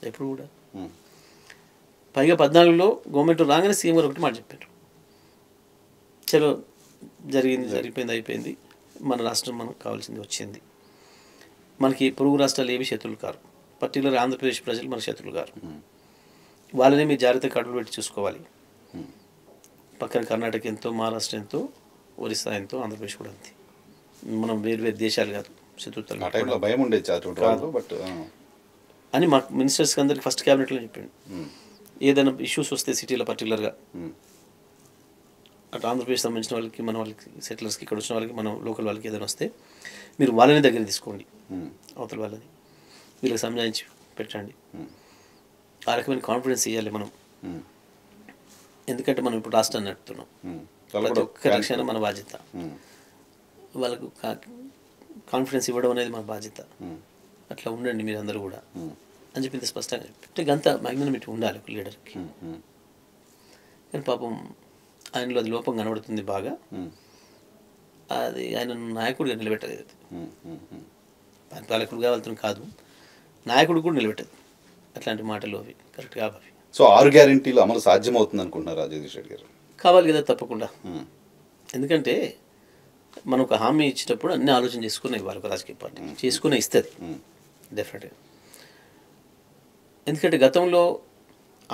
ఎప్పుడు కూడా. పైగా 14లో గవర్నమెంట్ రాగానే సీఎం గారు ఒకటి మాట చెప్పారు, చలో జరిగిపోయింది అయిపోయింది, మన రాష్ట్రం మనకు కావాల్సింది వచ్చింది, మనకి పొరుగు రాష్ట్రాలు ఏవి శత్రువులు కారు, పర్టికులర్ ఆంధ్రప్రదేశ్ ప్రజలు మన శత్రువులు కారు, వాళ్ళనే మీరు జాగ్రత్తగా కడుపులు పెట్టి చూసుకోవాలి. పక్కన కర్ణాటక ఎంతో, మహారాష్ట్ర ఎంతో, ఒరిస్సా ఎంతో, ఆంధ్రప్రదేశ్ కూడా అంతే. మనం వేరు వేరు దేశాలు కాదు, శత్రుత్వాలు భయం ఉండేది బట్ అని మా మినిస్టర్స్కి అందరికి ఫస్ట్ క్యాబినెట్లో చెప్పాడు. ఏదైనా ఇష్యూస్ వస్తే సిటీలో పర్టికులర్గా అటు ఆంధ్రప్రదేశ్ సంబంధించిన వాళ్ళకి, మన వాళ్ళకి, సెటిలర్స్కి, ఇక్కడ వచ్చిన వాళ్ళకి, మన లోకల్ వాళ్ళకి ఏదైనా వస్తే మీరు వాళ్ళని దగ్గర తీసుకోండి, అవతల వాళ్ళని వీళ్ళకి సంజాయించి పెట్టండి. ఆ రకమైన కాన్ఫిడెన్స్ ఇవ్వాలి మనం. ఎందుకంటే మనం ఇప్పుడు రాష్ట్రాన్ని నడుపుతున్నాం, ప్రతి ఒక్క రక్షణ మన బాధ్యత. వాళ్ళకు కాన్ఫిడెన్స్ ఇవ్వడం అనేది మన బాధ్యత. అట్లా ఉండండి మీరు అందరూ కూడా అని చెప్పింది స్పష్టంగా. అంటే గంత మ్యాగ్నమిటీ ఉండాలి ఒక లీడర్కి. కానీ పాపం ఆయనలో అది లోపం కనబడుతుంది బాగా. అది ఆయన నాయకుడిగా నిలబెట్టలేదు, పరిపాలకుడుగా వెళ్తాం కాదు, నాయకుడు కూడా నిలబెట్టదు. అట్లాంటి మాటలు అవి కరెక్ట్ కావు. సో 6 గ్యారెంటీలు అమలు సాధ్యమవుతుంది అనుకుంటున్నారు జగదీష్ రెడ్డి గారు? కావాలి కదా తప్పకుండా. ఎందుకంటే మనం ఒక హామీ ఇచ్చేటప్పుడు అన్ని ఆలోచన చేసుకునే వాళ్ళకు రాజకీయ పార్టీ చేసుకునే ఇస్తుంది డెఫినెట్గా. ఎందుకంటే గతంలో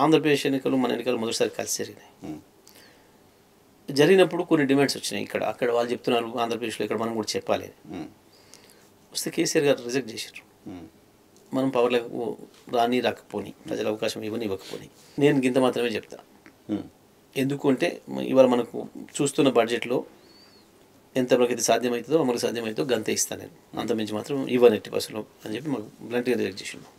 ఆంధ్రప్రదేశ్ ఎన్నికలు, మన ఎన్నికలు మొదటిసారి కలిసి జరిగినప్పుడు కొన్ని డిమాండ్స్ వచ్చినాయి. అక్కడ వాళ్ళు చెప్తున్నారు ఆంధ్రప్రదేశ్లో, ఇక్కడ మనం కూడా చెప్పాలి. వస్తే కేసీఆర్ గారు రిజెక్ట్ చేశారు. మనం పవర్లకు రాకపోని, ప్రజల అవకాశం ఇవ్వకపోని, నేను గింత మాత్రమే చెప్తా. ఎందుకు అంటే ఇవాళ మనకు చూస్తున్న బడ్జెట్లో ఎంతవరకు అయితే సాధ్యమవుతుందో, అమలు సాధ్యమవుతుందో గంతే ఇస్తాను నేను, అంతమించి మాత్రం ఇవ్వను ఎట్టి బస్సులో అని చెప్పి మాకు బ్లంట్గా రిజెక్ట్ చేసిండు.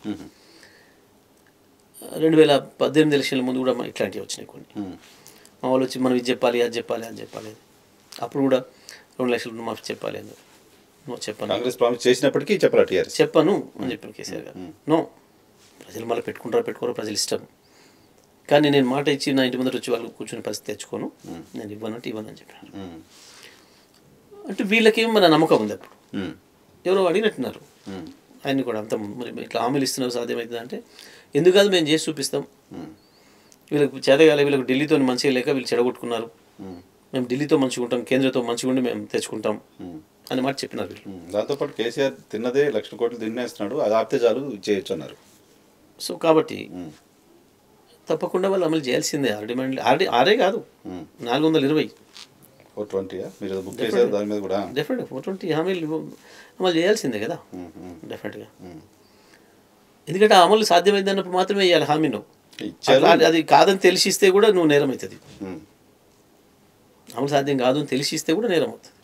2018 ఎలక్షన్ల ముందు కూడా ఇట్లాంటివి వచ్చినాయి కొన్ని. మా వాళ్ళు వచ్చి మనం ఇది చెప్పాలి, అది చెప్పాలి. అప్పుడు కూడా 2 లక్షలు మాఫీ చెప్పాలి అని చెప్పాను. కాంగ్రెస్ ప్రామిస్ చేసినప్పటికీ చెప్పను అని చెప్పాను కేసీఆర్ గారు. నో, ప్రజలు మళ్ళీ పెట్టుకోరో ప్రజలు ఇష్టం. కానీ నేను మాట ఇచ్చి నా ఇంటి ముందర వచ్చి వాళ్ళు కూర్చునే పరిస్థితి తెచ్చుకోను, నేను ఇవ్వనంటే ఇవ్వనని చెప్పాను. అంటే వీళ్ళకేం మన నమ్మకం ఉంది. అప్పుడు ఎవరో అడిగినట్టున్నారు ఆయన్ని కూడా, అంత మరి ఇట్లా హామీలు ఇస్తున్నారు సాధ్యమవుతుంది అంటే, ఎందుకు కాదు మేము చేసి చూపిస్తాం, వీళ్ళకి చేతగాలి, వీళ్ళకి ఢిల్లీతో మంచిగా లేక వీళ్ళు చెడగొట్టుకున్నారు, మేము ఢిల్లీతో మంచిగా ఉంటాం, కేంద్రంతో మంచిగా ఉండి మేము తెచ్చుకుంటాం అని మాట చెప్పినారు వీళ్ళు. దాంతోపాటు కేసీఆర్ తిన్నదే 1,00,000 కోట్లు తినేస్తున్నాడు, అది ఆపితే చాలు చేయొచ్చు అన్నారు. సో కాబట్టి తప్పకుండా వాళ్ళు అమలు చేయాల్సిందే. 6 డిమాండ్లు 6 కాదు 420 ఓ 20 మీరు బుక్ చేశారు దాని మీద కూడా డెఫినెట్గా 420 హామీలు అమలు చేయాల్సిందే కదా డెఫినెట్గా. ఎందుకంటే ఆ అమలు సాధ్యమైంది అన్నప్పుడు మాత్రమే వేయాలి హామీ. నువ్వు అది కాదని తెలిసి ఇస్తే కూడా నువ్వు నేరం అవుతుంది. అమలు సాధ్యం కాదు అని తెలిసి ఇస్తే కూడా నేరం అవుతుంది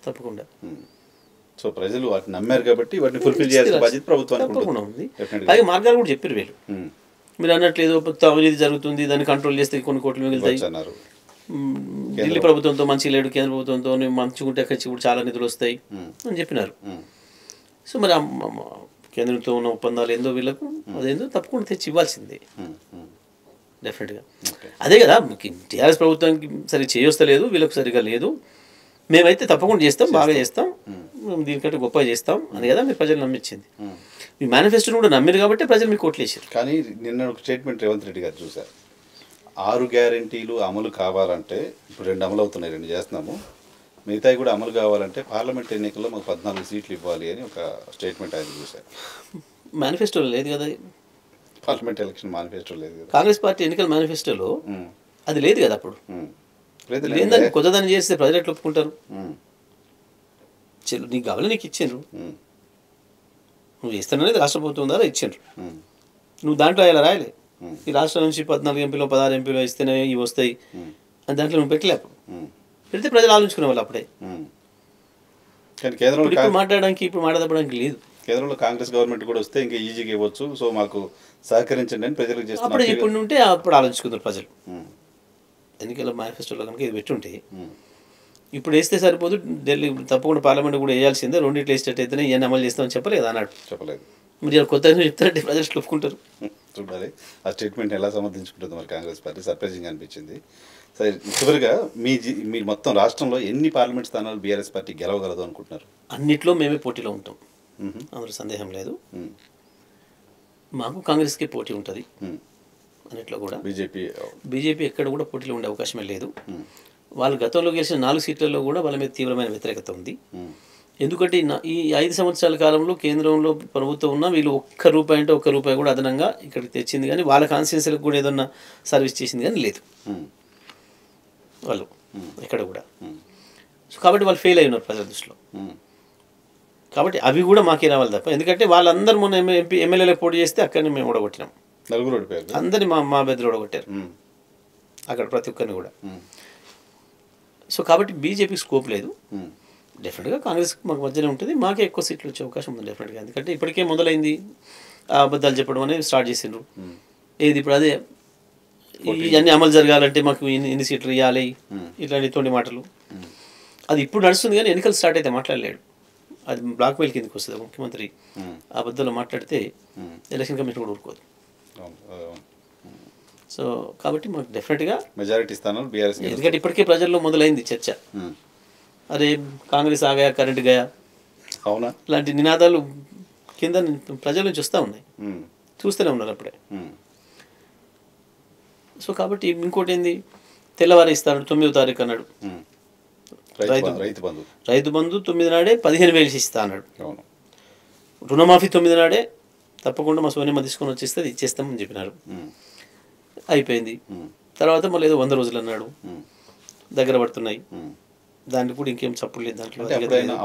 తప్పకుండా. సో ప్రజలు వాటిని నమ్మారు కాబట్టి వాటిని ఫుల్ఫిల్ చేయాల్సిన బాధ్యత ప్రభుత్వానికి ఉంది. అలాగే మార్గాలు కూడా చెప్పారు వీళ్ళు. మీరు అన్నట్లేదు అవినీతి జరుగుతుంది, దాన్ని కంట్రోల్ చేస్తే కొన్ని కోట్లు మిగులుతాయి, ఢిల్లీ ప్రభుత్వంతో మంచి లేడు, కేంద్ర ప్రభుత్వంతో మంచిగా ఉంటే కూడా చాలా నిధులు వస్తాయి అని చెప్పినారు. సో మరి కేంద్రంతో ఉన్న ఒప్పందాలు ఏందో వీళ్ళకు అదేందో తప్పకుండా తెచ్చి ఇవ్వాల్సిందే డెఫినెట్గా. అదే కదా టీఆర్ఎస్ ప్రభుత్వానికి సరి చేయొస్తలేదు, వీళ్ళకు సరిగా లేదు, మేమైతే తప్పకుండా చేస్తాం, బాగా చేస్తాం, దీనికంటే గొప్పగా చేస్తాం అని కదా మీరు ప్రజలు నమ్మించింది. మీ మేనిఫెస్టోని కూడా నమ్మిరు కాబట్టి ప్రజలు మీకు ఓట్లు వేసారు. కానీ నిన్న ఒక స్టేట్మెంట్ రేవంత్ రెడ్డి గారు చూశారు, 6 గ్యారెంటీలు అమలు కావాలంటే ఇప్పుడు 2 అమలు అవుతున్నాయి, 2 చేస్తున్నాము, మిగతాయి కూడా అమలు కావాలంటే పార్లమెంట్ ఎన్నికల్లో మాకు 14 సీట్లు ఇవ్వాలి అని ఒక స్టేట్మెంట్ ఆయన చూశారు. మేనిఫెస్టోలో లేదు కదా, పార్లమెంట్ ఎలక్షన్ మేనిఫెస్టో లేదు కదా, కాంగ్రెస్ పార్టీ ఎన్నికల మేనిఫెస్టోలో అది లేదు కదా. అప్పుడు లేదని కొత్తదాన్ని చేస్తే ప్రజలు ఎట్లా ఒప్పుకుంటారు? నీకు కావాలి, నీకు ఇచ్చిండ్రు, నువ్వు ఇస్తాననేది రాష్ట్ర ప్రభుత్వం ద్వారా ఇచ్చిండ్రు, నువ్వు దాంట్లో ఇలా రాయలే ఈ రాష్ట్రం నుంచి 14 ఎంపీలో 16 ఎంపీలో ఇస్తేనే ఇవి వస్తాయి అని దాంట్లో నువ్వు పెట్టలే. అప్పుడు పెడితే ప్రజలు ఆలోచించుకునే వాళ్ళు అప్పుడే. కానీ కేంద్రంలో ఇప్పుడు మాట్లాడడానికి ఇప్పుడు మాట్లాడడానికి లేదు. కేంద్రంలో కాంగ్రెస్ గవర్నమెంట్ కూడా వస్తే ఇంకా ఈజీగా ఇవ్వచ్చు, సో మాకు సహకరించండి అని ప్రజలకు చేస్తున్నారు. అప్పుడు ఇప్పుడు ఉంటే అప్పుడు ఆలోచించుకుంటారు ప్రజలు. ఎన్నికల మేనిఫెస్టోలో కనుక ఇది పెట్టుంటే ఇప్పుడు వేస్తే సరిపోదు, ఢిల్లీ తప్పకుండా పార్లమెంట్ కూడా వేయాల్సిందే, 2 వేసేటట్టు అయితేనే ఇవన్నీ అమలు చేస్తామని చెప్పలేదు అన్నాడు. చెప్పలేదు. మీరు కొత్తగా చెప్తారంటే ప్రజలు ఒప్పుకుంటారు. చూడాలి ఆ స్టేట్మెంట్ ఎలా సమర్థించుకుంటుంది మరి కాంగ్రెస్ పార్టీ. సర్ప్రైజింగ్ అనిపించింది. సరే, చివరిగా మీరు మొత్తం రాష్ట్రంలో ఎన్ని పార్లమెంట్ స్థానాలు బీఆర్ఎస్ పార్టీ గెలవగలదు అనుకుంటున్నారు? అన్నిట్లో మేమే పోటీలో ఉంటాం, అందులో సందేహం లేదు. మాకు కాంగ్రెస్కి పోటీ ఉంటుంది అన్నిట్లో కూడా. బీజేపీ ఎక్కడ కూడా పోటీలో ఉండే అవకాశమే లేదు. వాళ్ళు గతంలో గెలిచిన 4 సీట్లలో కూడా వాళ్ళ మీద తీవ్రమైన వ్యతిరేకత ఉంది. ఎందుకంటే ఈ 5 సంవత్సరాల కాలంలో కేంద్రంలో ప్రభుత్వం ఉన్న వీళ్ళు ఒక్క రూపాయి కూడా అదనంగా ఇక్కడికి తెచ్చింది కానీ వాళ్ళ కాన్స్టిట్యూన్సీలకు కూడా ఏదన్నా సర్వీస్ చేసింది కానీ లేదు వాళ్ళు ఎక్కడ కూడా. సో కాబట్టి వాళ్ళు ఫెయిల్ అయి ఉన్నారు ప్రజల దృష్టిలో. కాబట్టి అవి కూడా మాకే రావాలి తప్ప, ఎందుకంటే వాళ్ళందరూ మొన్న ఎమ్మెల్యేలకు పోటీ చేస్తే అక్కడిని మేము ఓడగొట్టినాం, అందరినీ మా బెదిరి ఓడగొట్టారు అక్కడ ప్రతి ఒక్కరిని కూడా. సో కాబట్టి బీజేపీకి స్కోప్ లేదు. డెఫినెట్గా కాంగ్రెస్ మాకు మధ్యనే ఉంటుంది, మాకే ఎక్కువ సీట్లు వచ్చే అవకాశం ఉంది డెఫినెట్గా. ఎందుకంటే ఇప్పటికే మొదలైంది ఆ అబద్ధాలు చెప్పడం అనేది స్టార్ట్ చేసిండ్రు. ఏది ఇప్పుడు అదే ఇవన్నీ అమలు జరగాలంటే మాకు ఇన్ని సీట్లు ఇవ్వాలి ఇట్లాంటి తోటి మాటలు. అది ఇప్పుడు నడుస్తుంది కానీ ఎన్నికలు స్టార్ట్ అయితే మాట్లాడలేడు. అది బ్లాక్మెయిల్ కిందకి వస్తుంది. ముఖ్యమంత్రి అబద్ధాలు మాట్లాడితే ఎలక్షన్ కమిషన్ కూడా ఊరుకోదు. సో కాబట్టి మాకు డెఫినెట్గా మెజారిటీ స్థానాలు బీఆర్ఎస్. ఎందుకంటే ఇప్పటికే ప్రజల్లో మొదలైంది చర్చ, అరే కాంగ్రెస్ ఆగా కరెంట్ గయా అవునా ఇలాంటి నినాదాలు కింద ప్రజల నుంచి వస్తూ ఉన్నాయి, చూస్తూనే ఉన్నారు అప్పుడే. సో కాబట్టి ఇంకోటి ఏంది, తెల్లవారు ఇస్తాడు 9వ తారీఖు అన్నాడు రైతు బంధు 9 నాడే 15,000 ఇస్తా అన్నాడు. రుణమాఫీ 9 నాడే తప్పకుండా మా సోనియమ్మ తీసుకొని వచ్చేస్తే ఇచ్చేస్తామని చెప్పినారు. అయిపోయింది. తర్వాత మళ్ళీ ఏదో 100 రోజులు అన్నాడు, దగ్గర పడుతున్నాయి. దానికి కూడా ఇంకేం చప్పుడు లేదు దాంట్లో.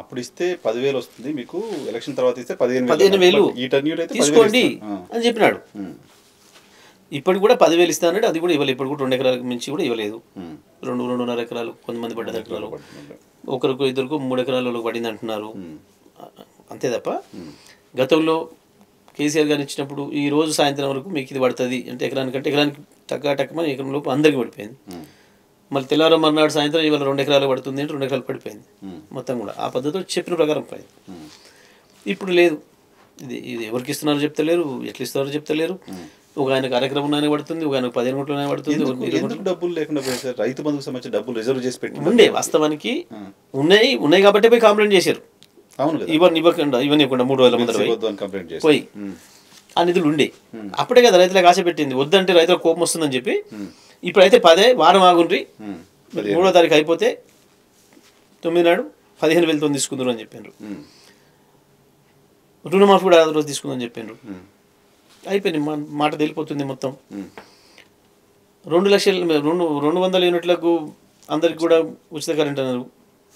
అప్పుడు ఇస్తే 10,000 వస్తుంది మీకు, ఎలక్షన్ తర్వాత ఇస్తే 15,000 తీసుకోండి అని చెప్పినాడు. ఇప్పటికి కూడా 10,000 ఇస్తా అన్నాడు, అది కూడా ఇవ్వలేదు. ఇప్పుడు కూడా 2 ఎకరాలకు మించి కూడా ఇవ్వలేదు. 2-2.5 ఎకరాలు కొంతమంది పడ్డది అంటున్నారు, ఒకరికి 2 3 ఎకరాల పడింది అంటున్నారు. అంతే తప్ప గతంలో కేసీఆర్ గారు ఇచ్చినప్పుడు ఈ రోజు సాయంత్రం వరకు మీకు ఇది పడుతుంది అంటే ఎకరానికి టక్కమని ఎకరం లోపు అందరికీ పడిపోయింది. మళ్ళీ తెల్లారం మర్నాడు సాయంత్రం ఇవాళ 2 ఎకరాలు పడుతుంది అంటే 2 ఎకరాలు పడిపోయింది మొత్తం కూడా. ఆ పద్ధతిలో చెప్పిన ప్రకారం పోయింది. ఇప్పుడు లేదు, ఇది ఎవరికి ఇస్తున్నారో చెప్తలేరు, ఎట్లా ఇస్తున్నారో చెప్తలేరు. ఒక ఆయన కార్యక్రమం పడుతుంది, ఒక ఆయన 15 కోట్లనే పడుతుంది. డబ్బులు లేకుండా రైతు బంధుకు సంబంధించి డబ్బులు రిజర్వ్ చేసి పెట్టి ఉండే, వాస్తవానికి ఉన్నాయి కాబట్టి పోయి కంప్లైంట్ చేశారు. ఇవ్వకుండా 3 రోజుల ముందర పోయి ఆ నిధులు ఉండే. అప్పుడే కదా రైతులకు ఆశ పెట్టింది, వద్దంటే రైతులకు కోపం వస్తుందని చెప్పి. ఇప్పుడైతే 10 వారం ఆగుండ్రి, 3వ తారీఖు అయిపోతే 9 నాడు 15,000 తీసుకుందరు అని చెప్పారు. రుణమాఫీ కూడా 5 రోజు తీసుకుందని చెప్పారు. అయిపోయింది, మాట తెలిపోతుంది మొత్తం. 2 లక్షల 200 యూనిట్లకు అందరికి కూడా ఉచిత కరెంట్ అన్నారు.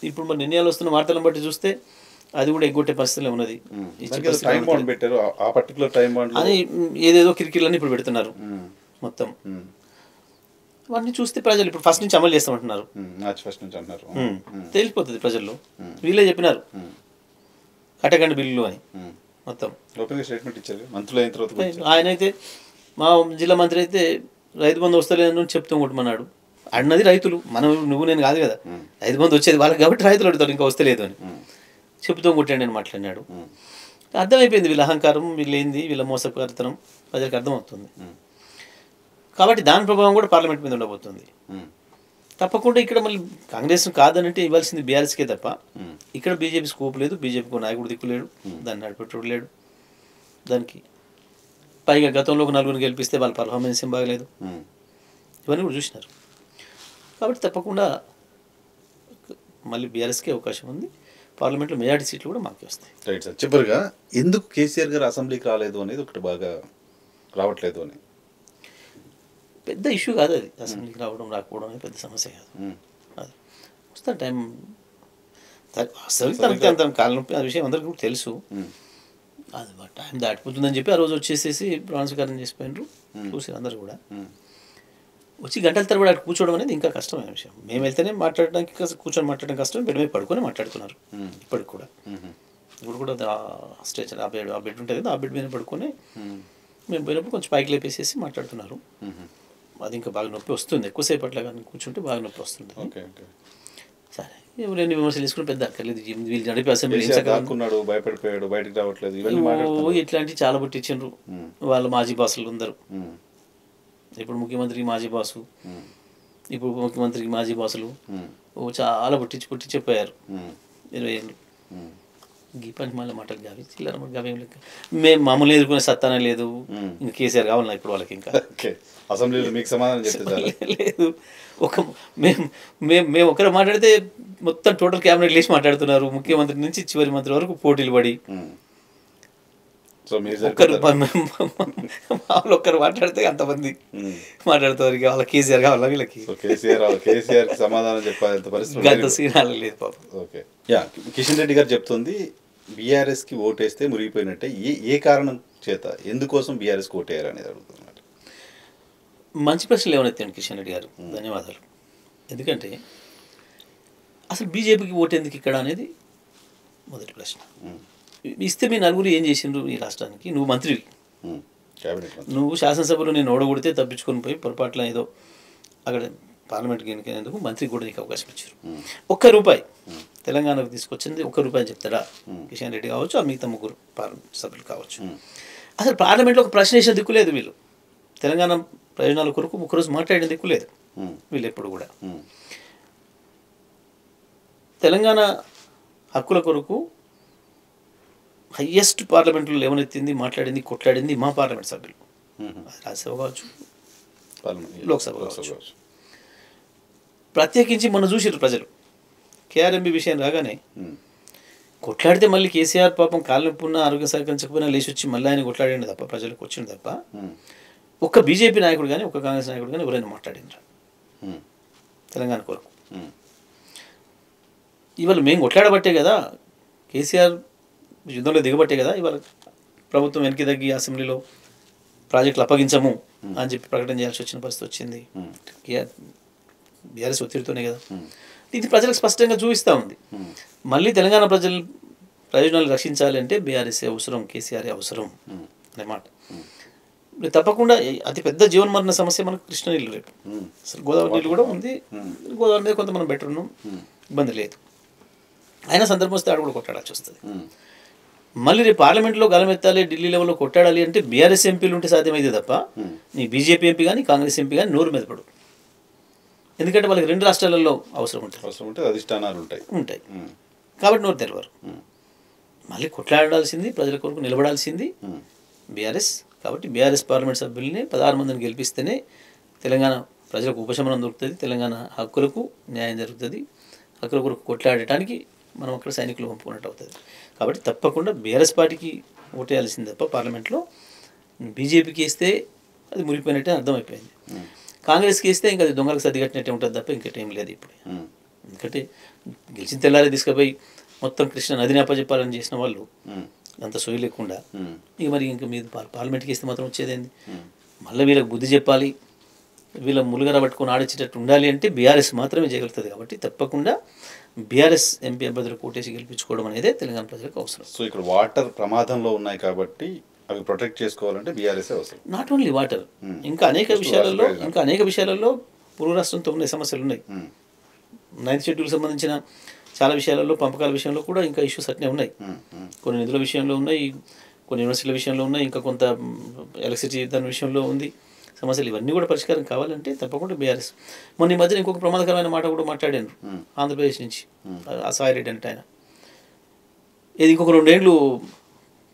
ఇప్పుడు మరి నిర్ణయాలు వస్తున్న వార్తలను బట్టి చూస్తే అది కూడా ఎగ్గొట్టే పరిస్థితిలో ఉన్నది. టైం బాండ్ పెట్టారు, ఆ పర్టికులర్ టైం బాండ్ అని ఏదేదో కిరికిర్లని ఇప్పుడు పెడుతున్నారు మొత్తం. వాటిని చూస్తే ప్రజలు ఇప్పుడు ఫస్ట్ నుంచి అమలు చేస్తామంటున్నారు, మార్చి ఫస్ట్ నుంచి అంటున్నారు. తేలిపోతుంది ప్రజల్లో. వీళ్ళే చెప్పినారు కట్టకండి బిల్లులు అని మొత్తం ఓపెన్గా స్టేట్మెంట్ ఇచ్చారు మంత్రులు అయిన తర్వాత. ఆయన అయితే మా జిల్లా మంత్రి అయితే రైతు బంధు వస్తలేదని చెప్తూ కొట్టమన్నాడు. అన్నది రైతులు, మనం నువ్వు నేను కాదు కదా, రైతు బంధు వచ్చేది వాళ్ళకి కాబట్టి రైతులు అడుగుతారు ఇంకా వస్తలేదు అని చెప్తూ కొట్టాడు అని మాట్లాడినాడు. అర్థమైపోయింది వీళ్ళ అహంకారం, వీళ్ళు ఏంది, వీళ్ళ మోసకర్తనం ప్రజలకు అర్థమవుతుంది. కాబట్టి దాని ప్రభావం కూడా పార్లమెంట్ మీద ఉండబోతుంది. తప్పకుండా ఇక్కడ మళ్ళీ కాంగ్రెస్ కాదనంటే ఇవ్వాల్సింది బీఆర్ఎస్కే తప్ప ఇక్కడ బీజేపీ స్కోప్ లేదు, బీజేపీకి నాయకుడు దిక్కు లేడు, దాన్ని నడిపెట్టుడు లేడు. దానికి పైగా గతంలో ఒక నలుగురిని గెలిపిస్తే వాళ్ళ పర్ఫార్మెన్స్ ఏం బాగలేదు, ఇవన్నీ కూడా చూసినారు. కాబట్టి తప్పకుండా మళ్ళీ బీఆర్ఎస్కే అవకాశం ఉంది. పార్లమెంట్లో మెజారిటీ సీట్లు కూడా మాకే వస్తాయి. Right sir. చివరిగా ఎందుకు కేసీఆర్ గారు అసెంబ్లీకి రాలేదు అనేది ఒకటి బాగా రావట్లేదు అని పెద్ద ఇష్యూ కాదు అది. అసెంబ్లీకి రావడం రాకపోవడం అనేది పెద్ద సమస్య కాదు. అది వస్తా టైం అసలు అంత కాలం నొప్పి ఆ విషయం అందరికీ కూడా తెలుసు. అది టైం దాటిపోతుందని చెప్పి ఆ రోజు వచ్చేసేసి ప్రమాణ స్వీకారం చేసిపోయినారు. చూసి అందరు కూడా వచ్చి గంటల తరబడి అటు కూర్చోవడం అనేది ఇంకా కష్టమైన విషయం. మేము వెళ్తేనే మాట్లాడడానికి కూర్చొని మాట్లాడడం కష్టం, బెడ్ మీద పడుకొని మాట్లాడుతున్నారు ఇప్పటికి కూడా. ఇప్పుడు కూడా స్టేజ్ ఆ బెడ్ ఉంటుంది కదా, ఆ బెడ్ మీద పడుకొని మేము పోయినప్పుడు కొంచెం పైకి లేపేసేసి మాట్లాడుతున్నారు. అది ఇంకా బాగా నొప్పి వస్తుంది, ఎక్కువసేపు అట్లా కానీ కూర్చుంటే బాగా నొప్పి వస్తుంది. సరే ఎవరైనా విమర్శలు తీసుకుని పెద్ద అక్కర్లేదు. వీళ్ళు నడిపి అసెంబ్లీ భయపడిపోయాడు, బయటకు రావట్లేదు, ఇట్లాంటివి చాలా పుట్టించారు వాళ్ళ మాజీ బాసులు అందరూ. ఇప్పుడు ముఖ్యమంత్రికి మాజీ బాసు, ఇప్పుడు ముఖ్యమంత్రికి మాజీ బాసులు చాలా పుట్టించి చెప్పారు 20 ఏళ్ళు. గీ పని మళ్ళీ మాటలు గావి చిల్లర గవేం లెక్క. మేము మామూలు ఎదుర్కొనే సత్తానే లేదు, ఇంకా కేసీఆర్ కావాలన్నా ఇప్పుడు వాళ్ళకి ఇంకా అసెంబ్లీలో మీకు సమాధానం చెప్తే లేదు. మేము ఒకరు మాట్లాడితే మొత్తం టోటల్ క్యాబినెట్ లేచి మాట్లాడుతున్నారు. ముఖ్యమంత్రి నుంచి చివరి మంత్రి వరకు పోటీలు పడి ఒక్కరు మాట్లాడితే అంతమంది మాట్లాడుతారు. వాళ్ళ కేసీఆర్ కావాలా వీళ్ళకి కేసీఆర్ సమాధానం చెప్పాలంత పరిస్థితి గంత సీనాలు లేదు పాపం. ఓకే యా కిషన్ రెడ్డి గారు చెప్తుంది బీఆర్ఎస్కి ఓటేస్తే మురిగిపోయినట్టే. ఏ కారణం చేత ఎందుకోసం బీఆర్ఎస్కి ఓటేయారు అనేది అడుగుతున్నారు. మంచి ప్రశ్నలు ఏమనెత్తాను కిషన్ రెడ్డి గారు, ధన్యవాదాలు. ఎందుకంటే అసలు బీజేపీకి ఓటేందుకు ఇక్కడ అనేది మొదటి ప్రశ్న. ఇస్తే మీ నలుగురు ఏం చేసిండ్రు ఈ రాష్ట్రానికి? నువ్వు మంత్రివి, నువ్వు శాసనసభలో నేను ఓడగొడితే తప్పించుకొని పోయి పొరపాట్ల ఏదో అక్కడ పార్లమెంట్కి ఎన్నికైనందుకు మంత్రికి కూడా నీకు అవకాశం ఇచ్చారు. ₹1 తెలంగాణకు తీసుకొచ్చింది ₹1 చెప్తారా? కిషన్ రెడ్డి కావచ్చు, ఆ మిగతా ముగ్గురు పార్లమెంట్ సభ్యులు కావచ్చు. అసలు పార్లమెంట్లో ఒక ప్రశ్న వేసిన దిక్కు లేదు. వీళ్ళు తెలంగాణ ప్రయోజనాల కొరకు ఒక్కరోజు మాట్లాడిన దిక్కు లేదు వీళ్ళు ఎప్పుడు కూడా. తెలంగాణ హక్కుల కొరకు హయ్యెస్ట్ పార్లమెంట్లో లేవనెత్తింది, మాట్లాడింది, కొట్లాడింది మా పార్లమెంట్ సభ్యులు. రాజ్యసభ కావచ్చు, లోక్సభ కావచ్చు. ప్రత్యేకించి మొన్న చూసిర్రు ప్రజలు కేఆర్ఎంబీ విషయం రాగానే కొట్లాడితే మళ్ళీ కేసీఆర్ పాపం కాళ్ళ నొప్పి ఉన్న ఆరోగ్యం సహకరించకపోయినా లేచి వచ్చి మళ్ళీ ఆయన కొట్లాడింది తప్ప, ప్రజలకు వచ్చింది తప్ప ఒక్క బీజేపీ నాయకుడు కానీ ఒక్క కాంగ్రెస్ నాయకుడు కానీ ఎవరైనా మాట్లాడినరా తెలంగాణ కొరకు? ఇవాళ మేము కొట్లాడబట్టే కదా, కేసీఆర్ యుద్ధంలో దిగబట్టే కదా ఇవాళ ప్రభుత్వం వెనక్కి తగ్గి అసెంబ్లీలో ప్రాజెక్టులు అప్పగించము అని చెప్పి ప్రకటన చేయాల్సి వచ్చిన పరిస్థితి వచ్చింది. బీఆర్ఎస్ ఒత్తిడితోనే కదా. ఇది ప్రజలకు స్పష్టంగా చూపిస్తూ ఉంది. మళ్ళీ తెలంగాణ ప్రజల ప్రయోజనాలు రక్షించాలి అంటే బీఆర్ఎస్ అవసరం, కేసీఆర్ అవసరం అనే మాట. తప్పకుండా అతి పెద్ద జీవనమరణ సమస్య మనకు కృష్ణ నీళ్ళు. రేపు అసలు గోదావరి నీళ్ళు కూడా ఉంది, గోదావరి మీద కొంత మనం బెటర్ ఉన్నాం, ఇబ్బంది లేదు. అయినా సందర్భం వస్తే ఆడ కూడా కొట్టాడాల్సి వస్తుంది. మళ్ళీ రేపు పార్లమెంట్లో గలమెత్తాలి, ఢిల్లీ లెవెల్లో కొట్టాడాలి అంటే బీఆర్ఎస్ ఎంపీలు ఉంటే సాధ్యమైతే తప్ప నీ బీజేపీ ఎంపీ కానీ కాంగ్రెస్ ఎంపీ కానీ నోరు మీద పడు. ఎందుకంటే వాళ్ళకి 2 రాష్ట్రాలలో అవసరం ఉంటుంది, అధిష్టానాలు ఉంటాయి కాబట్టి నోరు తెలవరు. మళ్ళీ కొట్లాడాల్సింది, ప్రజల కొరకు నిలబడాల్సింది బీఆర్ఎస్. కాబట్టి బీఆర్ఎస్ పార్లమెంట్ సభ్యుల్ని 16 మందిని గెలిపిస్తేనే తెలంగాణ ప్రజలకు ఉపశమనం దొరుకుతుంది, తెలంగాణ హక్కులకు న్యాయం జరుగుతుంది, హక్కుల కొరకు కొట్లాడటానికి మనం అక్కడ సైనికులు పంపుకున్నట్టు అవుతుంది. కాబట్టి తప్పకుండా బీఆర్ఎస్ పార్టీకి ఓటేయాల్సింది తప్ప పార్లమెంట్లో బీజేపీకి వేస్తే అది మురిగిపోయినట్టే అర్థమైపోయింది. కాంగ్రెస్కి ఇస్తే ఇంకా అది దొంగలకు సర్ది కట్టినట్టే ఉంటుంది తప్ప ఇంకేం లేదు ఇప్పుడు. ఉమ్. ఎందుకంటే గెలిచిన తెల్లారి తీసుకుపోయి మొత్తం కృష్ణ నదిని అప్పచెప్పాలని చేసిన వాళ్ళు ఉమ్. అంత సొయ్యి లేకుండా ఉమ్. ఇక మరి ఇంక మీరు పార్లమెంట్కి ఇస్తే మాత్రం వచ్చేదేంది? మళ్ళీ వీళ్ళకి బుద్ధి చెప్పాలి, వీళ్ళ ములుగర పట్టుకొని ఆడిచ్చేటట్టు ఉండాలి అంటే బీఆర్ఎస్ మాత్రమే చేయగలుగుతుంది. కాబట్టి తప్పకుండా బీఆర్ఎస్ ఎంపీ అభ్యర్థులు కోటేసి గెలిపించుకోవడం అనేది తెలంగాణ ప్రజలకు అవసరం. సో ఇక్కడ వాటర్ ప్రమాదంలో ఉన్నాయి కాబట్టి అవి ప్రొటెక్ట్ చేసుకోవాలంటే బీఆర్ఎస్ అవసరం. నాట్ ఓన్లీ వాటర్, ఇంకా అనేక విషయాలలో పూర్వ రాష్ట్రంతో ఉన్న సమస్యలు ఉన్నాయి. 9th షెడ్యూల్ సంబంధించిన చాలా విషయాలలో, పంపకాల విషయంలో కూడా ఇంకా ఇష్యూస్ అట్నే ఉన్నాయి. కొన్ని నిధుల విషయంలో ఉన్నాయి, కొన్ని యూనివర్సిటీల విషయంలో ఉన్నాయి, ఇంకా కొంత ఎలక్ట్రిసిటీ దాని విషయంలో ఉంది సమస్యలు. ఇవన్నీ కూడా పరిష్కారం కావాలంటే తప్పకుండా బీఆర్ఎస్. మొన్న ఈ మధ్యన ఇంకొక ప్రమాదకరమైన మాట కూడా మాట్లాడాను ఆంధ్రప్రదేశ్ నుంచి, ఆ సాయిరెడ్డి అంటే ఆయన, ఇది ఇంకొక 2 ఏళ్ళు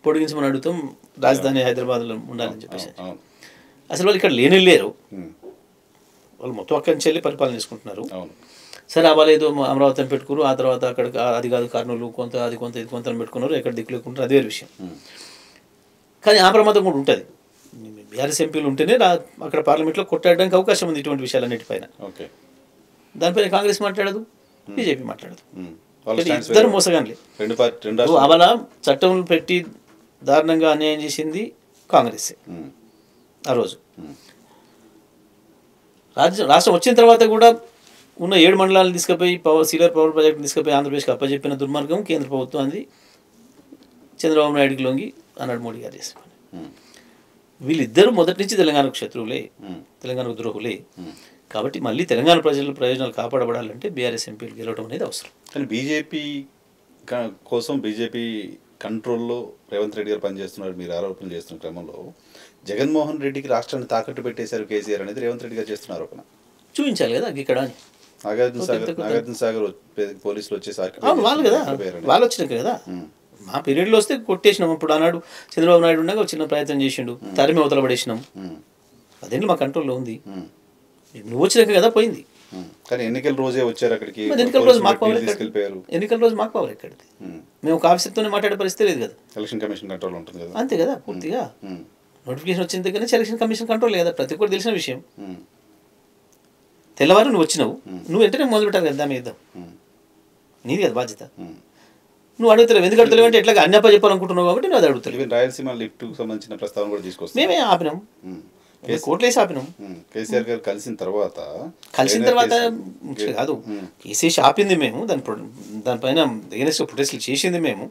పొడిగించమని అడుగుతాం, రాజధాని హైదరాబాద్లో ఉండాలని చెప్పేసి. అసలు వాళ్ళు ఇక్కడ లేరు, వాళ్ళు మొత్తం అక్కడి నుంచి వెళ్ళి పరిపాలన చేసుకుంటున్నారు. సరే అవ్వలేదు, అమరావతిని పెట్టుకున్నారు, ఆ తర్వాత అక్కడ అది కాదు కర్నూలు కొంత, అది కొంత, ఇది కొంత పెట్టుకున్నారు, ఎక్కడ దిక్కు లేకుంటారు, అది వేరే విషయం. కానీ ఆ ప్రమాదం కూడా ఉంటుంది. బీఆర్ఎస్ ఎంపీలు ఉంటేనే అక్కడ పార్లమెంట్లో కొట్టాడడానికి అవకాశం ఉంది ఇటువంటి విషయాలన్నిటిపైన. దానిపైన కాంగ్రెస్ మాట్లాడదు, బీజేపీ మాట్లాడదు, ఇద్దరు మోసగాన్లే. అవల చట్టం పెట్టి దారుణంగా అన్యాయం చేసింది కాంగ్రెస్ ఆ రోజు. రాష్ట్రం వచ్చిన తర్వాత కూడా ఉన్న 7 మండలాలను తీసుకుపోయి సీలర్ పవర్ ప్రాజెక్ట్ని తీసుకుపోయి ఆంధ్రప్రదేశ్కి అప్పచెప్పిన దుర్మార్గం కేంద్ర ప్రభుత్వం అంది. చంద్రబాబు నాయుడుకి లొంగి అన్నాడు మోడీ గారు చేసిన పని. వీళ్ళిద్దరూ మొదటి నుంచి తెలంగాణకు శత్రువులే, తెలంగాణకు ద్రోహులే. కాబట్టి మళ్ళీ తెలంగాణ ప్రజల ప్రయోజనాలు కాపాడబడాలంటే బీఆర్ఎస్ ఎంపీలు గెలవడం అనేది అవసరం. కానీ బీజేపీ కోసం బీజేపీ కంట్రోల్లో రేవంత్ రెడ్డి గారు పనిచేస్తున్నారు మీరు ఆరోపణలు చేస్తున్న క్రమంలో జగన్మోహన్ రెడ్డికి రాష్ట్రాన్ని తాకట్టు పెట్టేశారు కేసీఆర్ అనేది రేవంత్ రెడ్డి గారు చేస్తున్న ఆరోపణ. చూపించాలి కదా ఇక్కడ. నాగార్జున సాగర్ పోలీసులు వచ్చేసరికి వాళ్ళు కదా, వాళ్ళు వచ్చినాక కదా, మా పీరియడ్లో వస్తే కొట్టేసినాం. అప్పుడు ఆనాడు చంద్రబాబు నాయుడు ఉండగా చిన్న ప్రయత్నం చేసిండు, తరిమి అవతల పడేసినాం. అదేంటి మా కంట్రోల్లో ఉంది. నువ్వు వచ్చినాక కదా పోయింది. కానీ ఎన్నికల రోజే వచ్చారు అక్కడికి. ఎన్నికల రోజు మాకు పవర్ ఎక్కడిది? మేము ఒక ఆఫీసర్తోనే మాట్లాడే పరిస్థితి లేదు కదా. ఎలక్షన్ కమిషన్ కంట్రోల్ ఉంటుంది కదా. అంతే కదా, పూర్తిగా నోటిఫికేషన్ వచ్చిన దగ్గర నుంచి ఎలక్షన్ కమిషన్ కంట్రోల్ కదా, ప్రతి ఒక్కరు తెలిసిన విషయం. తెల్లవారు నువ్వు వచ్చినావు, నువ్వు వెంటనే మొదలు పెట్టాలి కదా, దాని ఇద్దాం, నీది కదా బాధ్యత. నువ్వు అడుగుతలేవు, ఎందుకు అడుగుతలేవు అంటే ఎట్లా అన్యప్ప చెప్పాలనుకుంటున్నావు కాబట్టి నువ్వు అది అడుగుతలేవు. రాయలసీమ లిఫ్ట్ సంబంధించిన ప్రస్తావన కూడా తీసుకొస్తాం. మేమే ఆపినాం, కోర్టులు వేసి ఆపినాం. కేసీఆర్ గారు కలిసిన తర్వాత కాదు, కేసీఆర్ ఆపింది మేము, దానిపైన ఎగనెస్ట్ ప్రొటెస్ట్లు చేసింది మేము,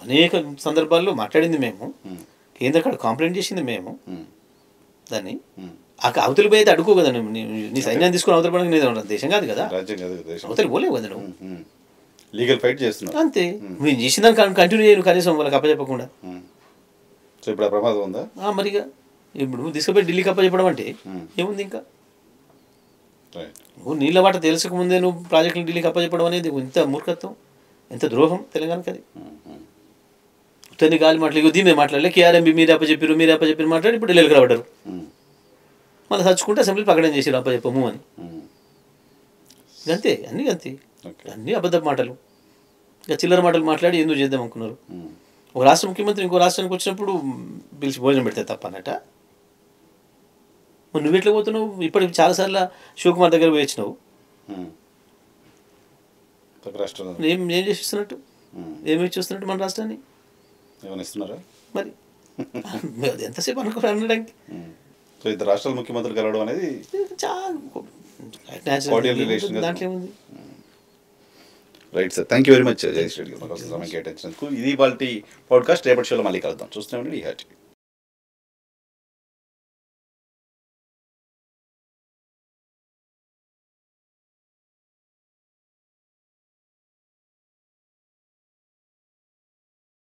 అనేక సందర్భాల్లో మాట్లాడింది మేము, కేంద్ర కాడ కంప్లైంట్ చేసింది మేము. దాన్ని అవతలి పోయి అయితే అడుకో కదా, నీ సైన్యాన్ని తీసుకుని అవతల పడక నీది దేశం కాదు కదా, అవతలి పోలేవు కదా నువ్వు. లీగల్ ఫైట్ చేస్తున్నావు అంతే. నేను చేసిన కంటిన్యూ చేయను కనీసం వాళ్ళకి అప్పచెప్పకుండా. సో ఇప్పుడు ఆ ప్రమాదం ఉందా మరిగా? ఇప్పుడు తీసుకుపోయి ఢిల్లీకి అప్పచెప్పడం అంటే ఏముంది ఇంకా? నువ్వు నీళ్ళ వాట తెలుసుకముందే నువ్వు ప్రాజెక్టులు ఢిల్లీకి అప్పచెప్పడం అనేది ఎంత మూర్ఖత్వం, ఎంత ద్రోహం తెలంగాణకి. అది ఉత్తని గాలి మాటలు ఇది మేము మాట్లాడలే, కేఆర్ఎంబీ మీరు అప్పచెప్పారు మాట్లాడి ఇప్పుడు ఢిల్లీకి రావడారు, మళ్ళీ చచ్చుకుంటే అసెంబ్లీ ప్రకటన చేసారు అప్పచెప్పము అని. అంతే, అన్నీ అబద్ధపు మాటలు, ఇంకా చిల్లర మాటలు మాట్లాడి ఎందుకు చేద్దాం అనుకున్నారు. ఒక రాష్ట్ర ముఖ్యమంత్రి ఇంకో రాష్ట్రానికి వచ్చినప్పుడు పిలిచి భోజనం పెడితే తప్ప అన్నట. మరి నువ్వు ఎట్లా పోతున్నావు? ఇప్పటికి చాలాసార్లు శివకుమార్ దగ్గర పోయించినావు, ఏం చేసిస్తున్నట్టు, ఏమి చూస్తున్నట్టు మన రాష్ట్రాన్ని మరి అది ఎంతసేపు అనుకో అనడానికి. సో ఇద్దరు రాష్ట్రాల ముఖ్యమంత్రులు కలవడం అనేది దాంట్లో ఏముంది. Right sir, thank you very much Jagadish Reddy గారు మాకు సమయం కేటాయించినందుకు. ఇది వాళ్ళ పాడ్కాస్ట్. రేపటి షోలో మళ్ళీ కలుద్దాం. చూస్తూనే ఉండండి.